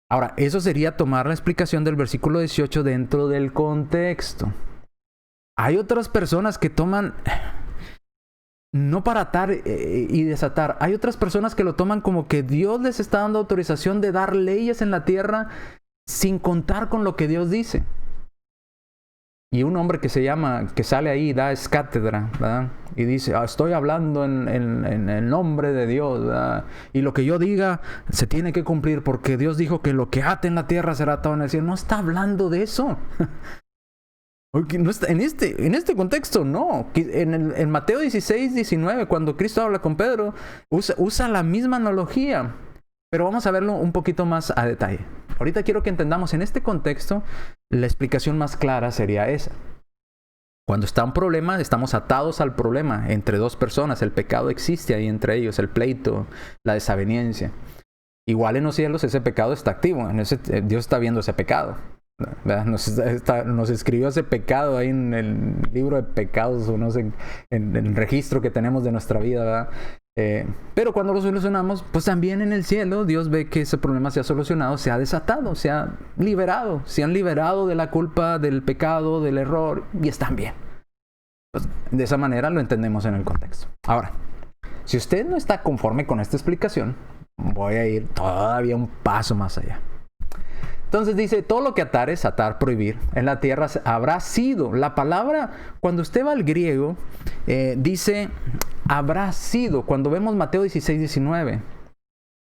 Ahora, eso sería tomar la explicación del versículo 18 dentro del contexto. Hay otras personas que toman, no para atar y desatar, hay otras personas que lo toman como que Dios les está dando autorización de dar leyes en la tierra sin contar con lo que Dios dice. Y un hombre que sale ahí, da es cátedra, ¿verdad? Y dice, estoy hablando en el nombre de Dios, ¿verdad? Y lo que yo diga se tiene que cumplir porque Dios dijo que lo que ate en la tierra será atado en el cielo. No está hablando de eso. No está, en este contexto, no. En Mateo 16, 19, cuando Cristo habla con Pedro, usa la misma analogía. Pero vamos a verlo un poquito más a detalle. Ahorita quiero que entendamos en este contexto, la explicación más clara sería esa. Cuando está un problema, estamos atados al problema entre dos personas. El pecado existe ahí entre ellos, el pleito, la desaveniencia. Igual en los cielos ese pecado está activo. Dios está viendo ese pecado. Nos escribió ese pecado ahí en el libro de pecados, o no sé, en el registro que tenemos de nuestra vida, ¿verdad? Pero cuando lo solucionamos, pues también en el cielo Dios ve que ese problema se ha solucionado, se ha desatado, se ha liberado, se han liberado de la culpa, del pecado, del error, y están bien. Pues, de esa manera lo entendemos en el contexto. Ahora, si usted no está conforme con esta explicación, voy a ir todavía un paso más allá. Entonces dice, todo lo que atares, atar, prohibir, en la tierra habrá sido. La palabra, cuando usted va al griego, dice, habrá sido. Cuando vemos Mateo 16, 19.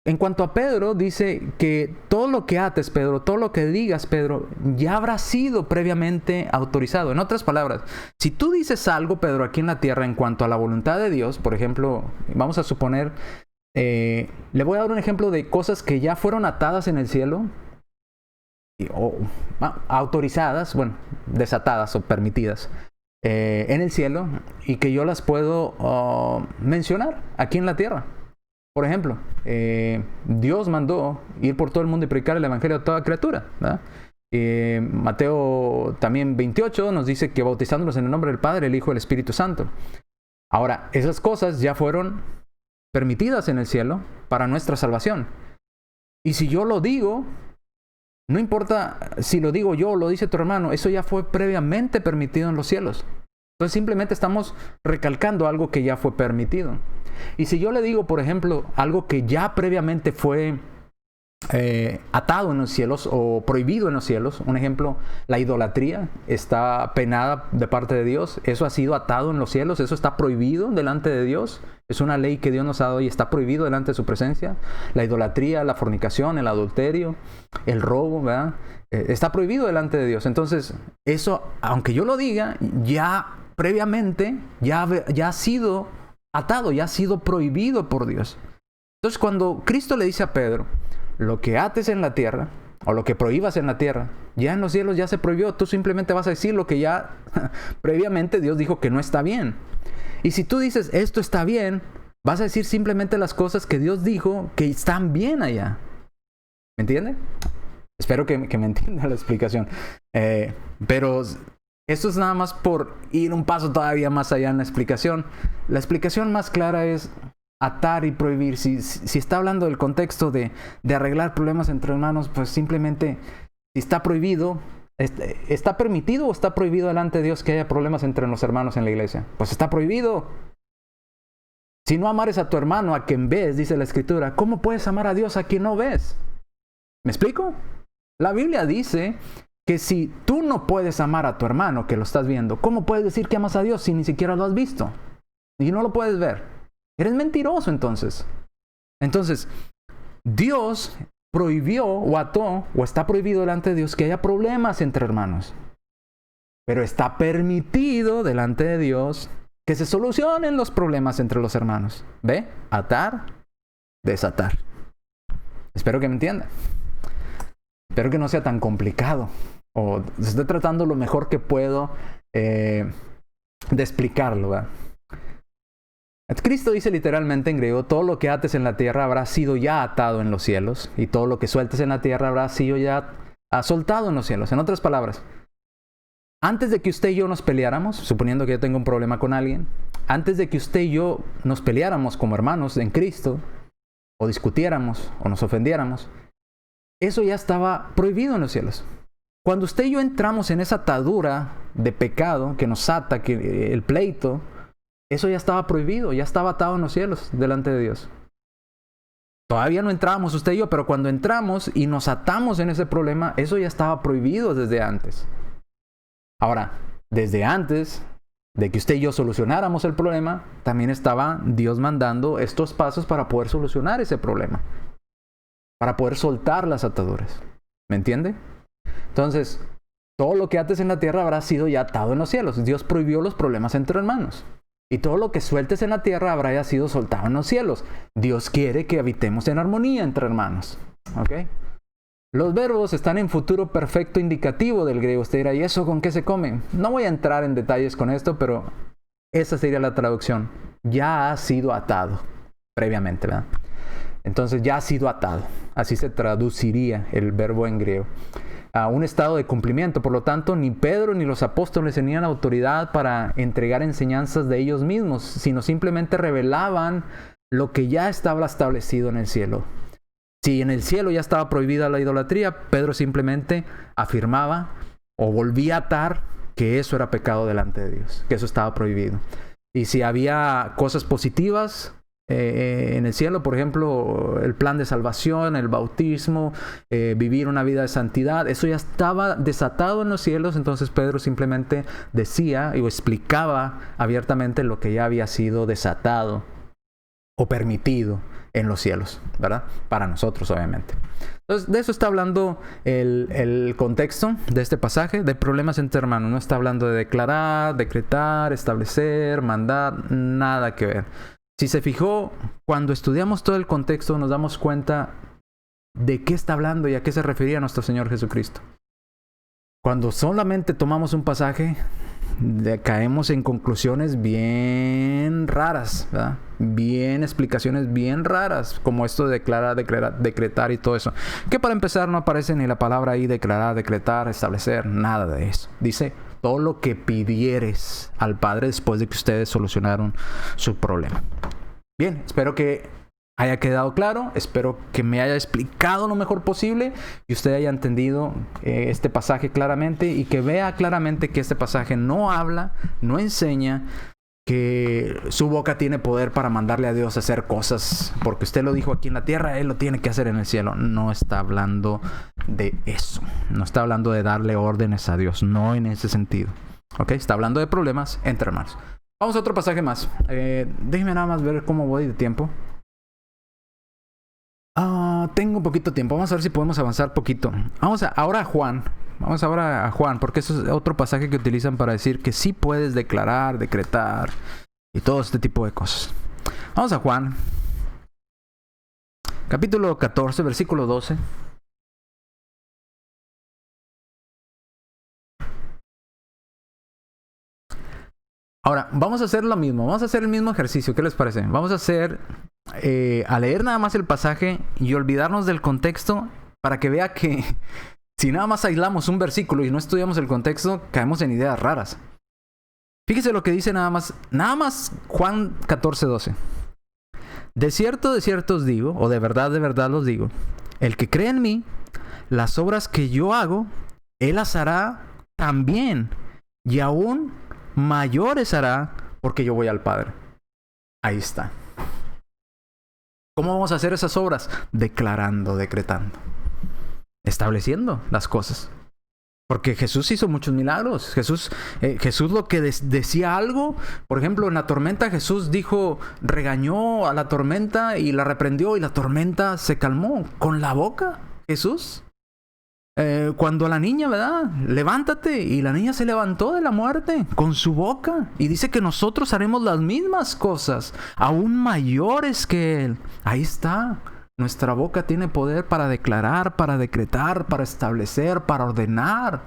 En cuanto a Pedro, dice que todo lo que ates, Pedro, todo lo que digas, Pedro, ya habrá sido previamente autorizado. En otras palabras, si tú dices algo, Pedro, aquí en la tierra, en cuanto a la voluntad de Dios, por ejemplo, vamos a suponer, le voy a dar un ejemplo de cosas que ya fueron atadas en el cielo, autorizadas, bueno, desatadas o permitidas en el cielo, y que yo las puedo mencionar aquí en la tierra. Por ejemplo, Dios mandó ir por todo el mundo y predicar el evangelio a toda criatura, ¿verdad? Mateo también 28 nos dice que bautizándonos en el nombre del Padre, el Hijo y el Espíritu Santo. Ahora, esas cosas ya fueron permitidas en el cielo para nuestra salvación. Y si yo lo digo, no importa si lo digo yo o lo dice tu hermano, eso ya fue previamente permitido en los cielos. Entonces simplemente estamos recalcando algo que ya fue permitido. Y si yo le digo, por ejemplo, algo que ya previamente fue atado en los cielos o prohibido en los cielos, un ejemplo, la idolatría está penada de parte de Dios, eso ha sido atado en los cielos, eso está prohibido delante de Dios, es una ley que Dios nos ha dado y está prohibido delante de su presencia. La idolatría, la fornicación, el adulterio, el robo, ¿verdad? Está prohibido delante de Dios. Entonces, eso, aunque yo lo diga, ya previamente, ya ha sido atado, ya ha sido prohibido por Dios. Entonces, cuando Cristo le dice a Pedro, lo que ates en la tierra, o lo que prohíbas en la tierra, ya en los cielos ya se prohibió. Tú simplemente vas a decir lo que ya previamente Dios dijo que no está bien. Y si tú dices, esto está bien, vas a decir simplemente las cosas que Dios dijo que están bien allá. ¿Me entiende? Espero que me entienda la explicación. Pero esto es nada más por ir un paso todavía más allá en la explicación. La explicación más clara es atar y prohibir. Si está hablando del contexto de arreglar problemas entre hermanos, pues simplemente, si está prohibido, ¿está permitido o está prohibido delante de Dios que haya problemas entre los hermanos en la iglesia? Pues está prohibido. Si no amares a tu hermano a quien ves, dice la Escritura, ¿cómo puedes amar a Dios a quien no ves? ¿Me explico? La Biblia dice que si tú no puedes amar a tu hermano que lo estás viendo, ¿cómo puedes decir que amas a Dios si ni siquiera lo has visto? Y no lo puedes ver. Eres mentiroso entonces. Entonces, Dios prohibió o ató o está prohibido delante de Dios que haya problemas entre hermanos. Pero está permitido delante de Dios que se solucionen los problemas entre los hermanos. ¿Ve? Atar, desatar. Espero que me entienda. Espero que no sea tan complicado. O estoy tratando lo mejor que puedo de explicarlo, ¿verdad? Cristo dice literalmente en griego, todo lo que ates en la tierra habrá sido ya atado en los cielos, y todo lo que sueltes en la tierra habrá sido ya soltado en los cielos. En otras palabras, antes de que usted y yo nos peleáramos, suponiendo que yo tengo un problema con alguien, antes de que usted y yo nos peleáramos como hermanos en Cristo, o discutiéramos, o nos ofendiéramos, eso ya estaba prohibido en los cielos. Cuando usted y yo entramos en esa atadura de pecado que nos ata, que el pleito, eso ya estaba prohibido, ya estaba atado en los cielos delante de Dios. Todavía no entramos usted y yo, pero cuando entramos y nos atamos en ese problema, eso ya estaba prohibido desde antes. Ahora, desde antes de que usted y yo solucionáramos el problema, también estaba Dios mandando estos pasos para poder solucionar ese problema, para poder soltar las ataduras. ¿Me entiende? Entonces, todo lo que ates en la tierra habrá sido ya atado en los cielos. Dios prohibió los problemas entre hermanos. Y todo lo que sueltes en la tierra habrá ya sido soltado en los cielos. Dios quiere que habitemos en armonía entre hermanos. ¿Ok? Los verbos están en futuro perfecto indicativo del griego. Usted dirá, ¿y eso con qué se come? No voy a entrar en detalles con esto, pero esa sería la traducción. Ya ha sido atado previamente, ¿verdad? Entonces ya ha sido atado. Así se traduciría el verbo en griego. A un estado de cumplimiento. Por lo tanto, ni Pedro ni los apóstoles tenían autoridad para entregar enseñanzas de ellos mismos, sino simplemente revelaban lo que ya estaba establecido en el cielo. Si en el cielo ya estaba prohibida la idolatría, Pedro simplemente afirmaba o volvía a atar que eso era pecado delante de Dios, que eso estaba prohibido. Y si había cosas positivas en el cielo, por ejemplo, el plan de salvación, el bautismo, vivir una vida de santidad, eso ya estaba desatado en los cielos. Entonces Pedro simplemente decía o explicaba abiertamente lo que ya había sido desatado o permitido en los cielos, ¿verdad? Para nosotros, obviamente. Entonces, de eso está hablando el contexto de este pasaje, de problemas entre hermanos. No está hablando de declarar, decretar, establecer, mandar, nada que ver. Si se fijó, cuando estudiamos todo el contexto, nos damos cuenta de qué está hablando y a qué se refería nuestro Señor Jesucristo. Cuando solamente tomamos un pasaje, caemos en conclusiones bien raras, ¿verdad? Bien explicaciones bien raras, como esto de declarar, decretar y todo eso. Que para empezar no aparece ni la palabra ahí declarar, decretar, establecer, nada de eso. Dice todo lo que pidieres al Padre después de que ustedes solucionaron su problema. Bien, espero que haya quedado claro, espero que me haya explicado lo mejor posible y usted haya entendido este pasaje claramente y que vea claramente que este pasaje no habla, no enseña que su boca tiene poder para mandarle a Dios a hacer cosas porque usted lo dijo aquí en la tierra, Él lo tiene que hacer en el cielo. No está hablando de eso, no está hablando de darle órdenes a Dios, no en ese sentido. ¿Ok? Está hablando de problemas entre hermanos. Vamos a otro pasaje más. Déjeme nada más ver cómo voy de tiempo. Tengo un poquito de tiempo. Vamos a ver si podemos avanzar poquito. Vamos ahora a Juan. Vamos ahora a Juan, porque eso es otro pasaje que utilizan para decir que sí puedes declarar, decretar y todo este tipo de cosas. Vamos a Juan. Capítulo 14, versículo 12. Ahora, vamos a hacer lo mismo. Vamos a hacer el mismo ejercicio. ¿Qué les parece? Vamos a hacer... a leer nada más el pasaje y olvidarnos del contexto para que vea que si nada más aislamos un versículo y no estudiamos el contexto, caemos en ideas raras. Fíjese lo que dice nada más Juan 14:12. De cierto os digo, o de verdad os digo, el que cree en mí, las obras que yo hago, él las hará también, y aún mayores hará, porque yo voy al Padre. Ahí está. ¿Cómo vamos a hacer esas obras? Declarando, decretando, estableciendo las cosas. Porque Jesús hizo muchos milagros. Jesús lo que decía algo, por ejemplo, en la tormenta Jesús regañó a la tormenta y la reprendió y la tormenta se calmó con la boca. Jesús. Cuando la niña, ¿verdad? Levántate, y la niña se levantó de la muerte con su boca y dice que nosotros haremos las mismas cosas, aún mayores que Él. Ahí está. Nuestra boca tiene poder para declarar, para decretar, para establecer, para ordenar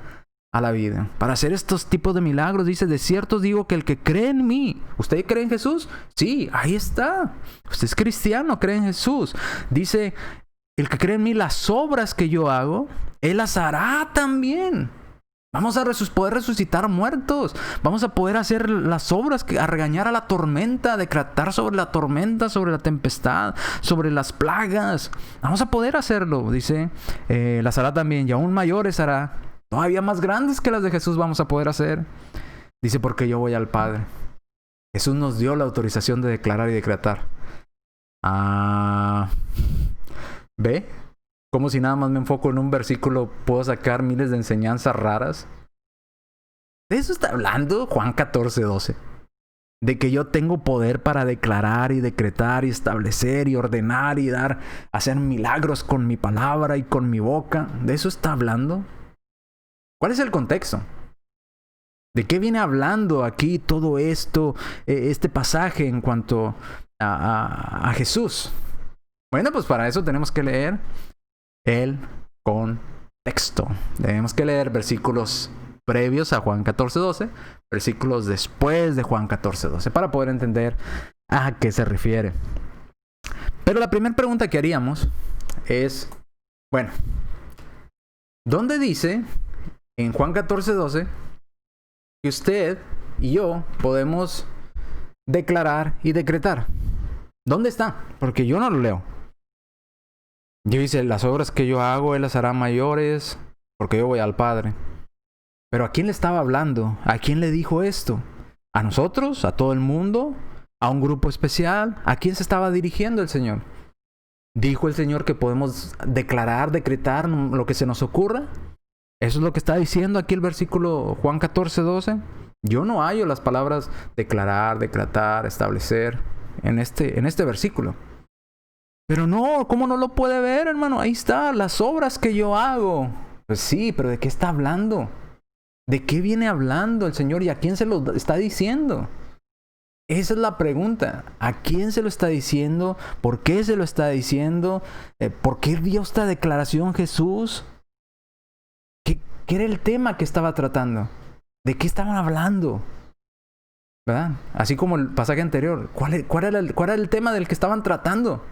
a la vida, para hacer estos tipos de milagros. Dice, de cierto os digo que el que cree en mí. ¿Usted cree en Jesús? Sí, ahí está. Usted es cristiano, cree en Jesús. Dice, el que cree en mí, las obras que yo hago, Él las hará también. Vamos a poder resucitar muertos. Vamos a poder hacer las obras, a regañar a la tormenta, a decretar sobre la tormenta, sobre la tempestad, sobre las plagas. Vamos a poder hacerlo, dice. Las hará también, y aún mayores hará. Todavía más grandes que las de Jesús vamos a poder hacer. Dice, porque yo voy al Padre. Jesús nos dio la autorización de declarar y decretar. ¿Ve? Como si nada más me enfoco en un versículo puedo sacar miles de enseñanzas raras. De eso está hablando Juan 14:12. De que yo tengo poder para declarar y decretar y establecer y ordenar y hacer milagros con mi palabra y con mi boca. ¿De eso está hablando? ¿Cuál es el contexto? ¿De qué viene hablando aquí todo esto, este pasaje en cuanto a Jesús? Bueno, pues para eso tenemos que leer el contexto. Tenemos que leer versículos previos a Juan 14:12, versículos después de Juan 14:12, para poder entender a qué se refiere. Pero la primera pregunta que haríamos es, bueno, ¿dónde dice en Juan 14:12 que usted y yo podemos declarar y decretar? ¿Dónde está? Porque yo no lo leo. Yo dice, las obras que yo hago, Él las hará mayores, porque yo voy al Padre. Pero ¿a quién le estaba hablando? ¿A quién le dijo esto? ¿A nosotros? ¿A todo el mundo? ¿A un grupo especial? ¿A quién se estaba dirigiendo el Señor? ¿Dijo el Señor que podemos declarar, decretar lo que se nos ocurra? Eso es lo que está diciendo aquí el versículo Juan 14:12. Yo no hallo las palabras declarar, decretar, establecer en este versículo. Pero no, ¿cómo no lo puede ver, hermano? Ahí está, las obras que yo hago. Pues sí, pero ¿de qué está hablando? ¿De qué viene hablando el Señor y a quién se lo está diciendo? Esa es la pregunta. ¿A quién se lo está diciendo? ¿Por qué se lo está diciendo? ¿Por qué dio esta declaración Jesús? ¿Qué era el tema que estaba tratando? ¿De qué estaban hablando? ¿Verdad? Así como el pasaje anterior. ¿Cuál era el tema del que estaban tratando?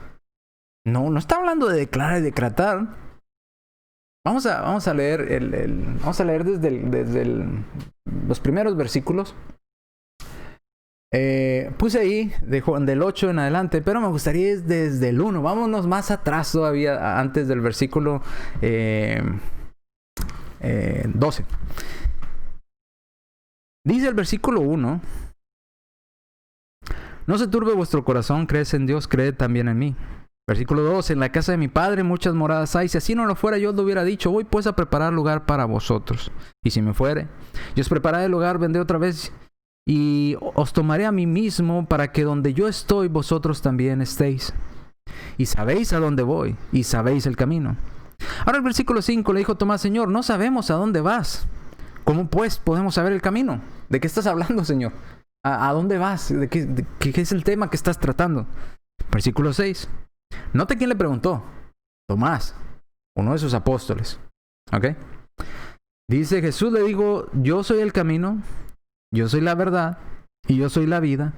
No está hablando de declarar y decretar. Vamos a leer vamos a leer desde los primeros versículos. Puse ahí del 8 en adelante, pero me gustaría ir desde el 1. Vámonos más atrás todavía, antes del versículo 12. Dice el versículo 1: No se turbe vuestro corazón, creed en Dios, creed también en mí. Versículo 2: En la casa de mi Padre muchas moradas hay. Si así no lo fuera, yo os lo hubiera dicho. Voy pues a preparar lugar para vosotros. Y si me fuere, yo os prepararé el lugar, vendré otra vez y os tomaré a mí mismo, para que donde yo estoy, vosotros también estéis. Y sabéis a dónde voy, y sabéis el camino. Ahora el versículo 5 le dijo Tomás: Señor, no sabemos a dónde vas. ¿Cómo pues podemos saber el camino? ¿De qué estás hablando, Señor? ¿A dónde vas? ¿De qué es el tema que estás tratando? Versículo 6. Note quién le preguntó. Tomás, uno de sus apóstoles. ¿Ok? Dice: Jesús le dijo: Yo soy el camino, yo soy la verdad y yo soy la vida,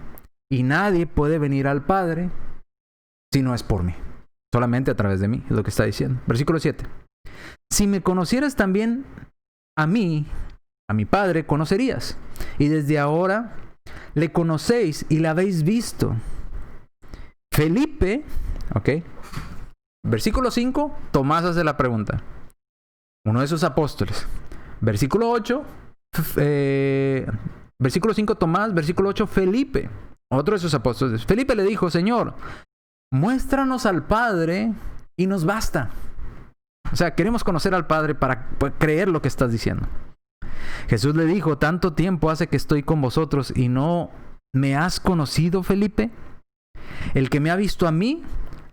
y nadie puede venir al Padre si no es por mí. Solamente a través de mí, es lo que está diciendo. Versículo 7. Si me conocieras también a mí, a mi Padre, conocerías. Y desde ahora le conocéis y la habéis visto. Felipe, ¿ok? Versículo 5, Tomás hace la pregunta. Uno de sus apóstoles. Versículo 8, versículo 5, Tomás. Versículo 8, Felipe, otro de sus apóstoles. Felipe le dijo: Señor, muéstranos al Padre y nos basta. O sea, queremos conocer al Padre para creer lo que estás diciendo. Jesús le dijo: ¿Tanto tiempo hace que estoy con vosotros y no me has conocido, Felipe? El que me ha visto a mí,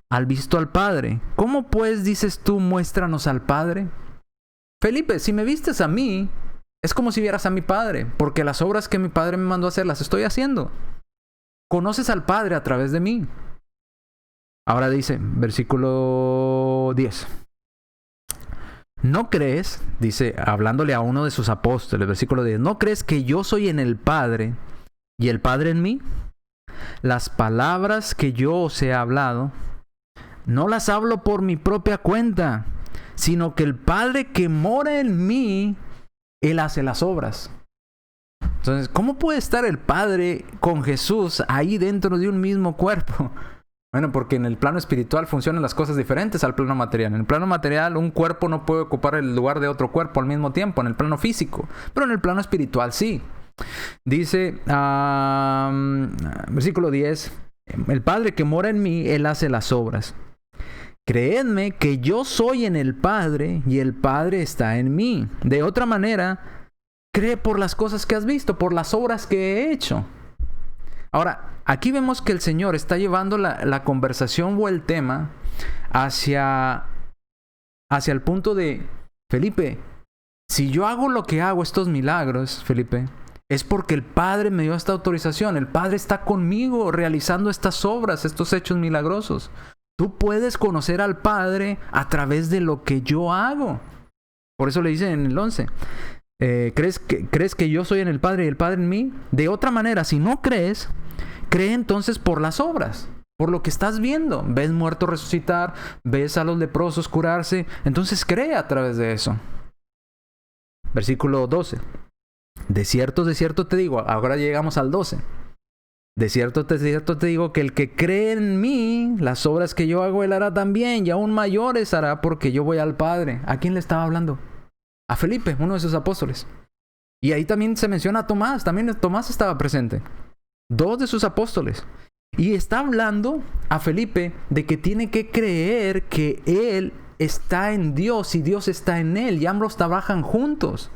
al visto al Padre. ¿Cómo pues dices tú, muéstranos al Padre? Felipe, si me vistes a mí, es como si vieras a mi Padre, porque las obras que mi Padre me mandó a hacer las estoy haciendo. Conoces al Padre a través de mí. Ahora dice, versículo 10. ¿No crees? Dice, hablándole a uno de sus apóstoles, versículo 10. ¿No crees que yo soy en el Padre y el Padre en mí? Las palabras que yo os he hablado, no las hablo por mi propia cuenta, sino que el Padre que mora en mí, Él hace las obras. Entonces, ¿cómo puede estar el Padre con Jesús ahí dentro de un mismo cuerpo? Bueno, porque en el plano espiritual funcionan las cosas diferentes al plano material. En el plano material, un cuerpo no puede ocupar el lugar de otro cuerpo al mismo tiempo, en el plano físico. Pero en el plano espiritual sí. Dice, versículo 10, el Padre que mora en mí, Él hace las obras. Creedme que yo soy en el Padre y el Padre está en mí. De otra manera, cree por las cosas que has visto, por las obras que he hecho. Ahora, aquí vemos que el Señor está llevando la conversación o el tema hacia el punto de, Felipe, si yo hago lo que hago, estos milagros, Felipe, es porque el Padre me dio esta autorización. El Padre está conmigo realizando estas obras, estos hechos milagrosos. Tú puedes conocer al Padre a través de lo que yo hago. Por eso le dice en el 11, ¿crees que yo soy en el Padre y el Padre en mí? De otra manera, si no crees, cree entonces por las obras, por lo que estás viendo. Ves muertos resucitar, ves a los leprosos curarse, entonces cree a través de eso. Versículo 12. De cierto te digo, ahora llegamos al 12. De cierto te digo que el que cree en mí, las obras que yo hago, él hará también, y aún mayores hará, porque yo voy al Padre. ¿A quién le estaba hablando? A Felipe, uno de sus apóstoles. Y ahí también se menciona a Tomás, también Tomás estaba presente. 2 de sus apóstoles. Y está hablando a Felipe de que tiene que creer que él está en Dios y Dios está en él, y ambos trabajan juntos.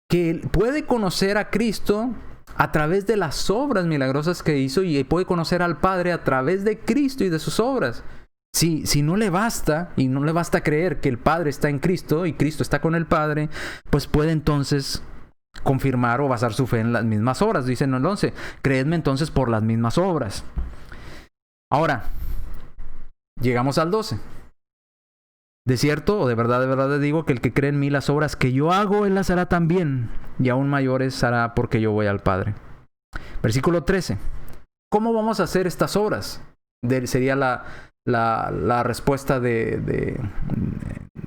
Que él puede conocer a Cristo a través de las obras milagrosas que hizo, y puede conocer al Padre a través de Cristo y de sus obras. Si no le basta, y no le basta creer que el Padre está en Cristo y Cristo está con el Padre, pues puede entonces confirmar o basar su fe en las mismas obras. Dice en el 11, creedme entonces por las mismas obras. Ahora, llegamos al 12. De cierto o de verdad les digo que el que cree en mí, las obras que yo hago, él las hará también, y aún mayores hará, porque yo voy al Padre. Versículo 13. ¿Cómo vamos a hacer estas obras? Sería la respuesta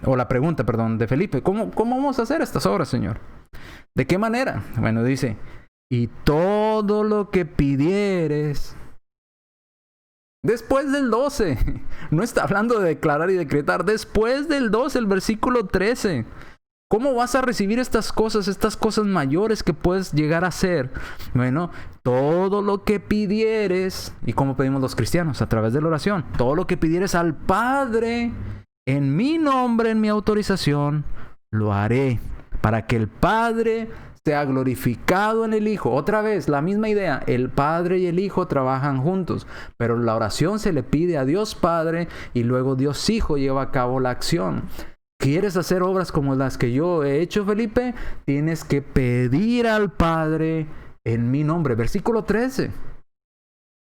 o la pregunta, perdón, de Felipe. ¿Cómo vamos a hacer estas obras, Señor? ¿De qué manera? Bueno, dice, y todo lo que pidieres. Después del 12, no está hablando de declarar y decretar. Después del 12, el versículo 13. ¿Cómo vas a recibir estas cosas mayores que puedes llegar a hacer? Bueno, todo lo que pidieres, y como pedimos los cristianos a través de la oración, todo lo que pidieres al Padre, en mi nombre, en mi autorización, lo haré, para que el Padre sea glorificado en el Hijo. Otra vez, la misma idea. El Padre y el Hijo trabajan juntos, pero la oración se le pide a Dios Padre, y luego Dios Hijo lleva a cabo la acción. ¿Quieres hacer obras como las que yo he hecho, Felipe? Tienes que pedir al Padre en mi nombre. Versículo 13.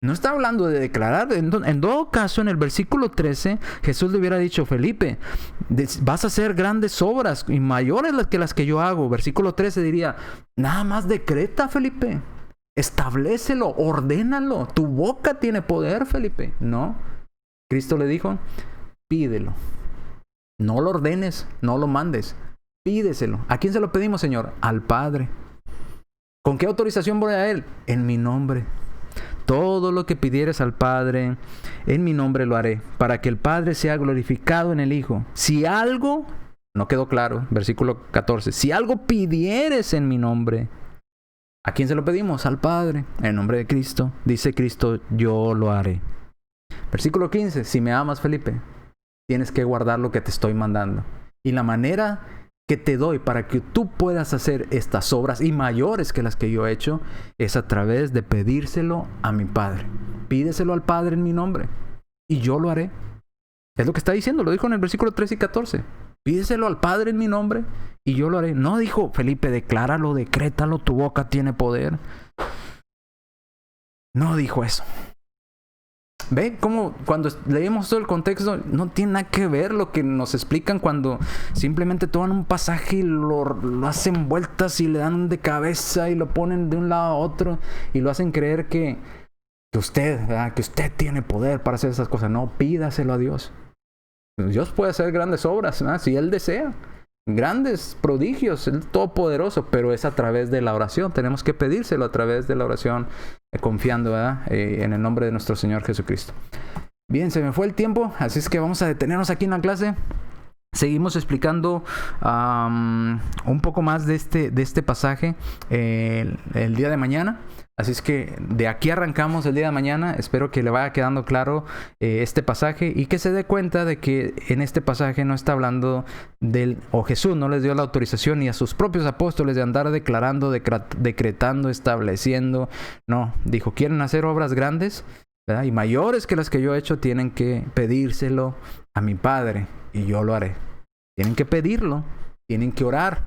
No está hablando de declarar. En todo caso, en el versículo 13, Jesús le hubiera dicho, Felipe, vas a hacer grandes obras y mayores que las que yo hago. Versículo 13 diría, nada más decreta, Felipe. Establécelo, ordénalo. Tu boca tiene poder, Felipe. No. Cristo le dijo, pídelo. No lo ordenes, no lo mandes. Pídeselo. ¿A quién se lo pedimos, Señor? Al Padre. ¿Con qué autorización voy a Él? En mi nombre. Todo lo que pidieres al Padre, en mi nombre lo haré, para que el Padre sea glorificado en el Hijo. Si algo, no quedó claro, versículo 14, si algo pidieres en mi nombre, ¿a quién se lo pedimos? Al Padre, en nombre de Cristo. Dice Cristo, yo lo haré. Versículo 15, si me amas, Felipe, tienes que guardar lo que te estoy mandando. Y la manera que te doy para que tú puedas hacer estas obras y mayores que las que yo he hecho es a través de pedírselo a mi Padre. Pídeselo al Padre en mi nombre y yo lo haré. Es lo que está diciendo, lo dijo en el versículo 13 y 14. Pídeselo al Padre en mi nombre y yo lo haré. No dijo, Felipe, decláralo, decrétalo, tu boca tiene poder. No dijo eso. ¿Ve cómo cuando leemos todo el contexto no tiene nada que ver lo que nos explican cuando simplemente toman un pasaje y lo hacen vueltas y le dan de cabeza y lo ponen de un lado a otro y lo hacen creer que usted tiene poder para hacer esas cosas? No, pídaselo a Dios. Dios puede hacer grandes obras, ¿verdad? Si Él desea. Grandes prodigios, el Todopoderoso, pero es a través de la oración. Tenemos que pedírselo a través de la oración, confiando, ¿verdad? En el nombre de nuestro Señor Jesucristo. Bien, se me fue el tiempo, así es que vamos a detenernos aquí en la clase. Seguimos explicando un poco más de este pasaje el día de mañana. Así es que de aquí arrancamos el día de mañana. Espero que le vaya quedando claro este pasaje y que se dé cuenta de que en este pasaje no está hablando Jesús no les dio la autorización ni a sus propios apóstoles de andar declarando, decretando, estableciendo. No, dijo, quieren hacer obras grandes, ¿verdad? Y mayores que las que yo he hecho, tienen que pedírselo a mi Padre y yo lo haré. Tienen que pedirlo, tienen que orar.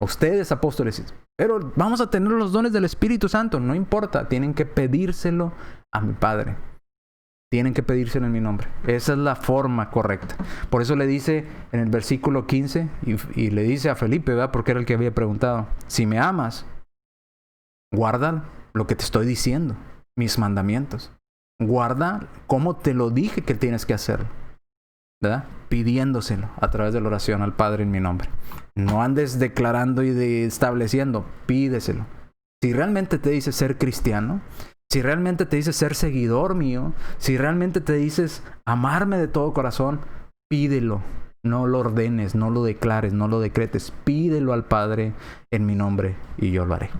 Ustedes, apóstoles, pero vamos a tener los dones del Espíritu Santo. No importa, tienen que pedírselo a mi Padre. Tienen que pedírselo en mi nombre. Esa es la forma correcta. Por eso le dice en el versículo 15, y le dice a Felipe, ¿verdad? Porque era el que había preguntado, si me amas, guarda lo que te estoy diciendo, mis mandamientos. Guarda como te lo dije que tienes que hacerlo, ¿verdad? Pidiéndoselo a través de la oración al Padre en mi nombre. No andes declarando y estableciendo, pídeselo. Si realmente te dices ser cristiano, si realmente te dices ser seguidor mío, si realmente te dices amarme de todo corazón, pídelo. No lo ordenes, no lo declares, no lo decretes. Pídelo al Padre en mi nombre y yo lo haré.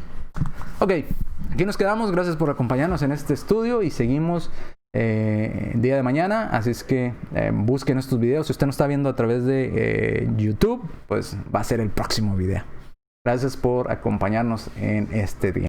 Ok, aquí nos quedamos. Gracias por acompañarnos en este estudio y seguimos el día de mañana. Así es que busquen estos videos. Si usted no está viendo a través de YouTube, pues va a ser el próximo video. Gracias por acompañarnos en este día.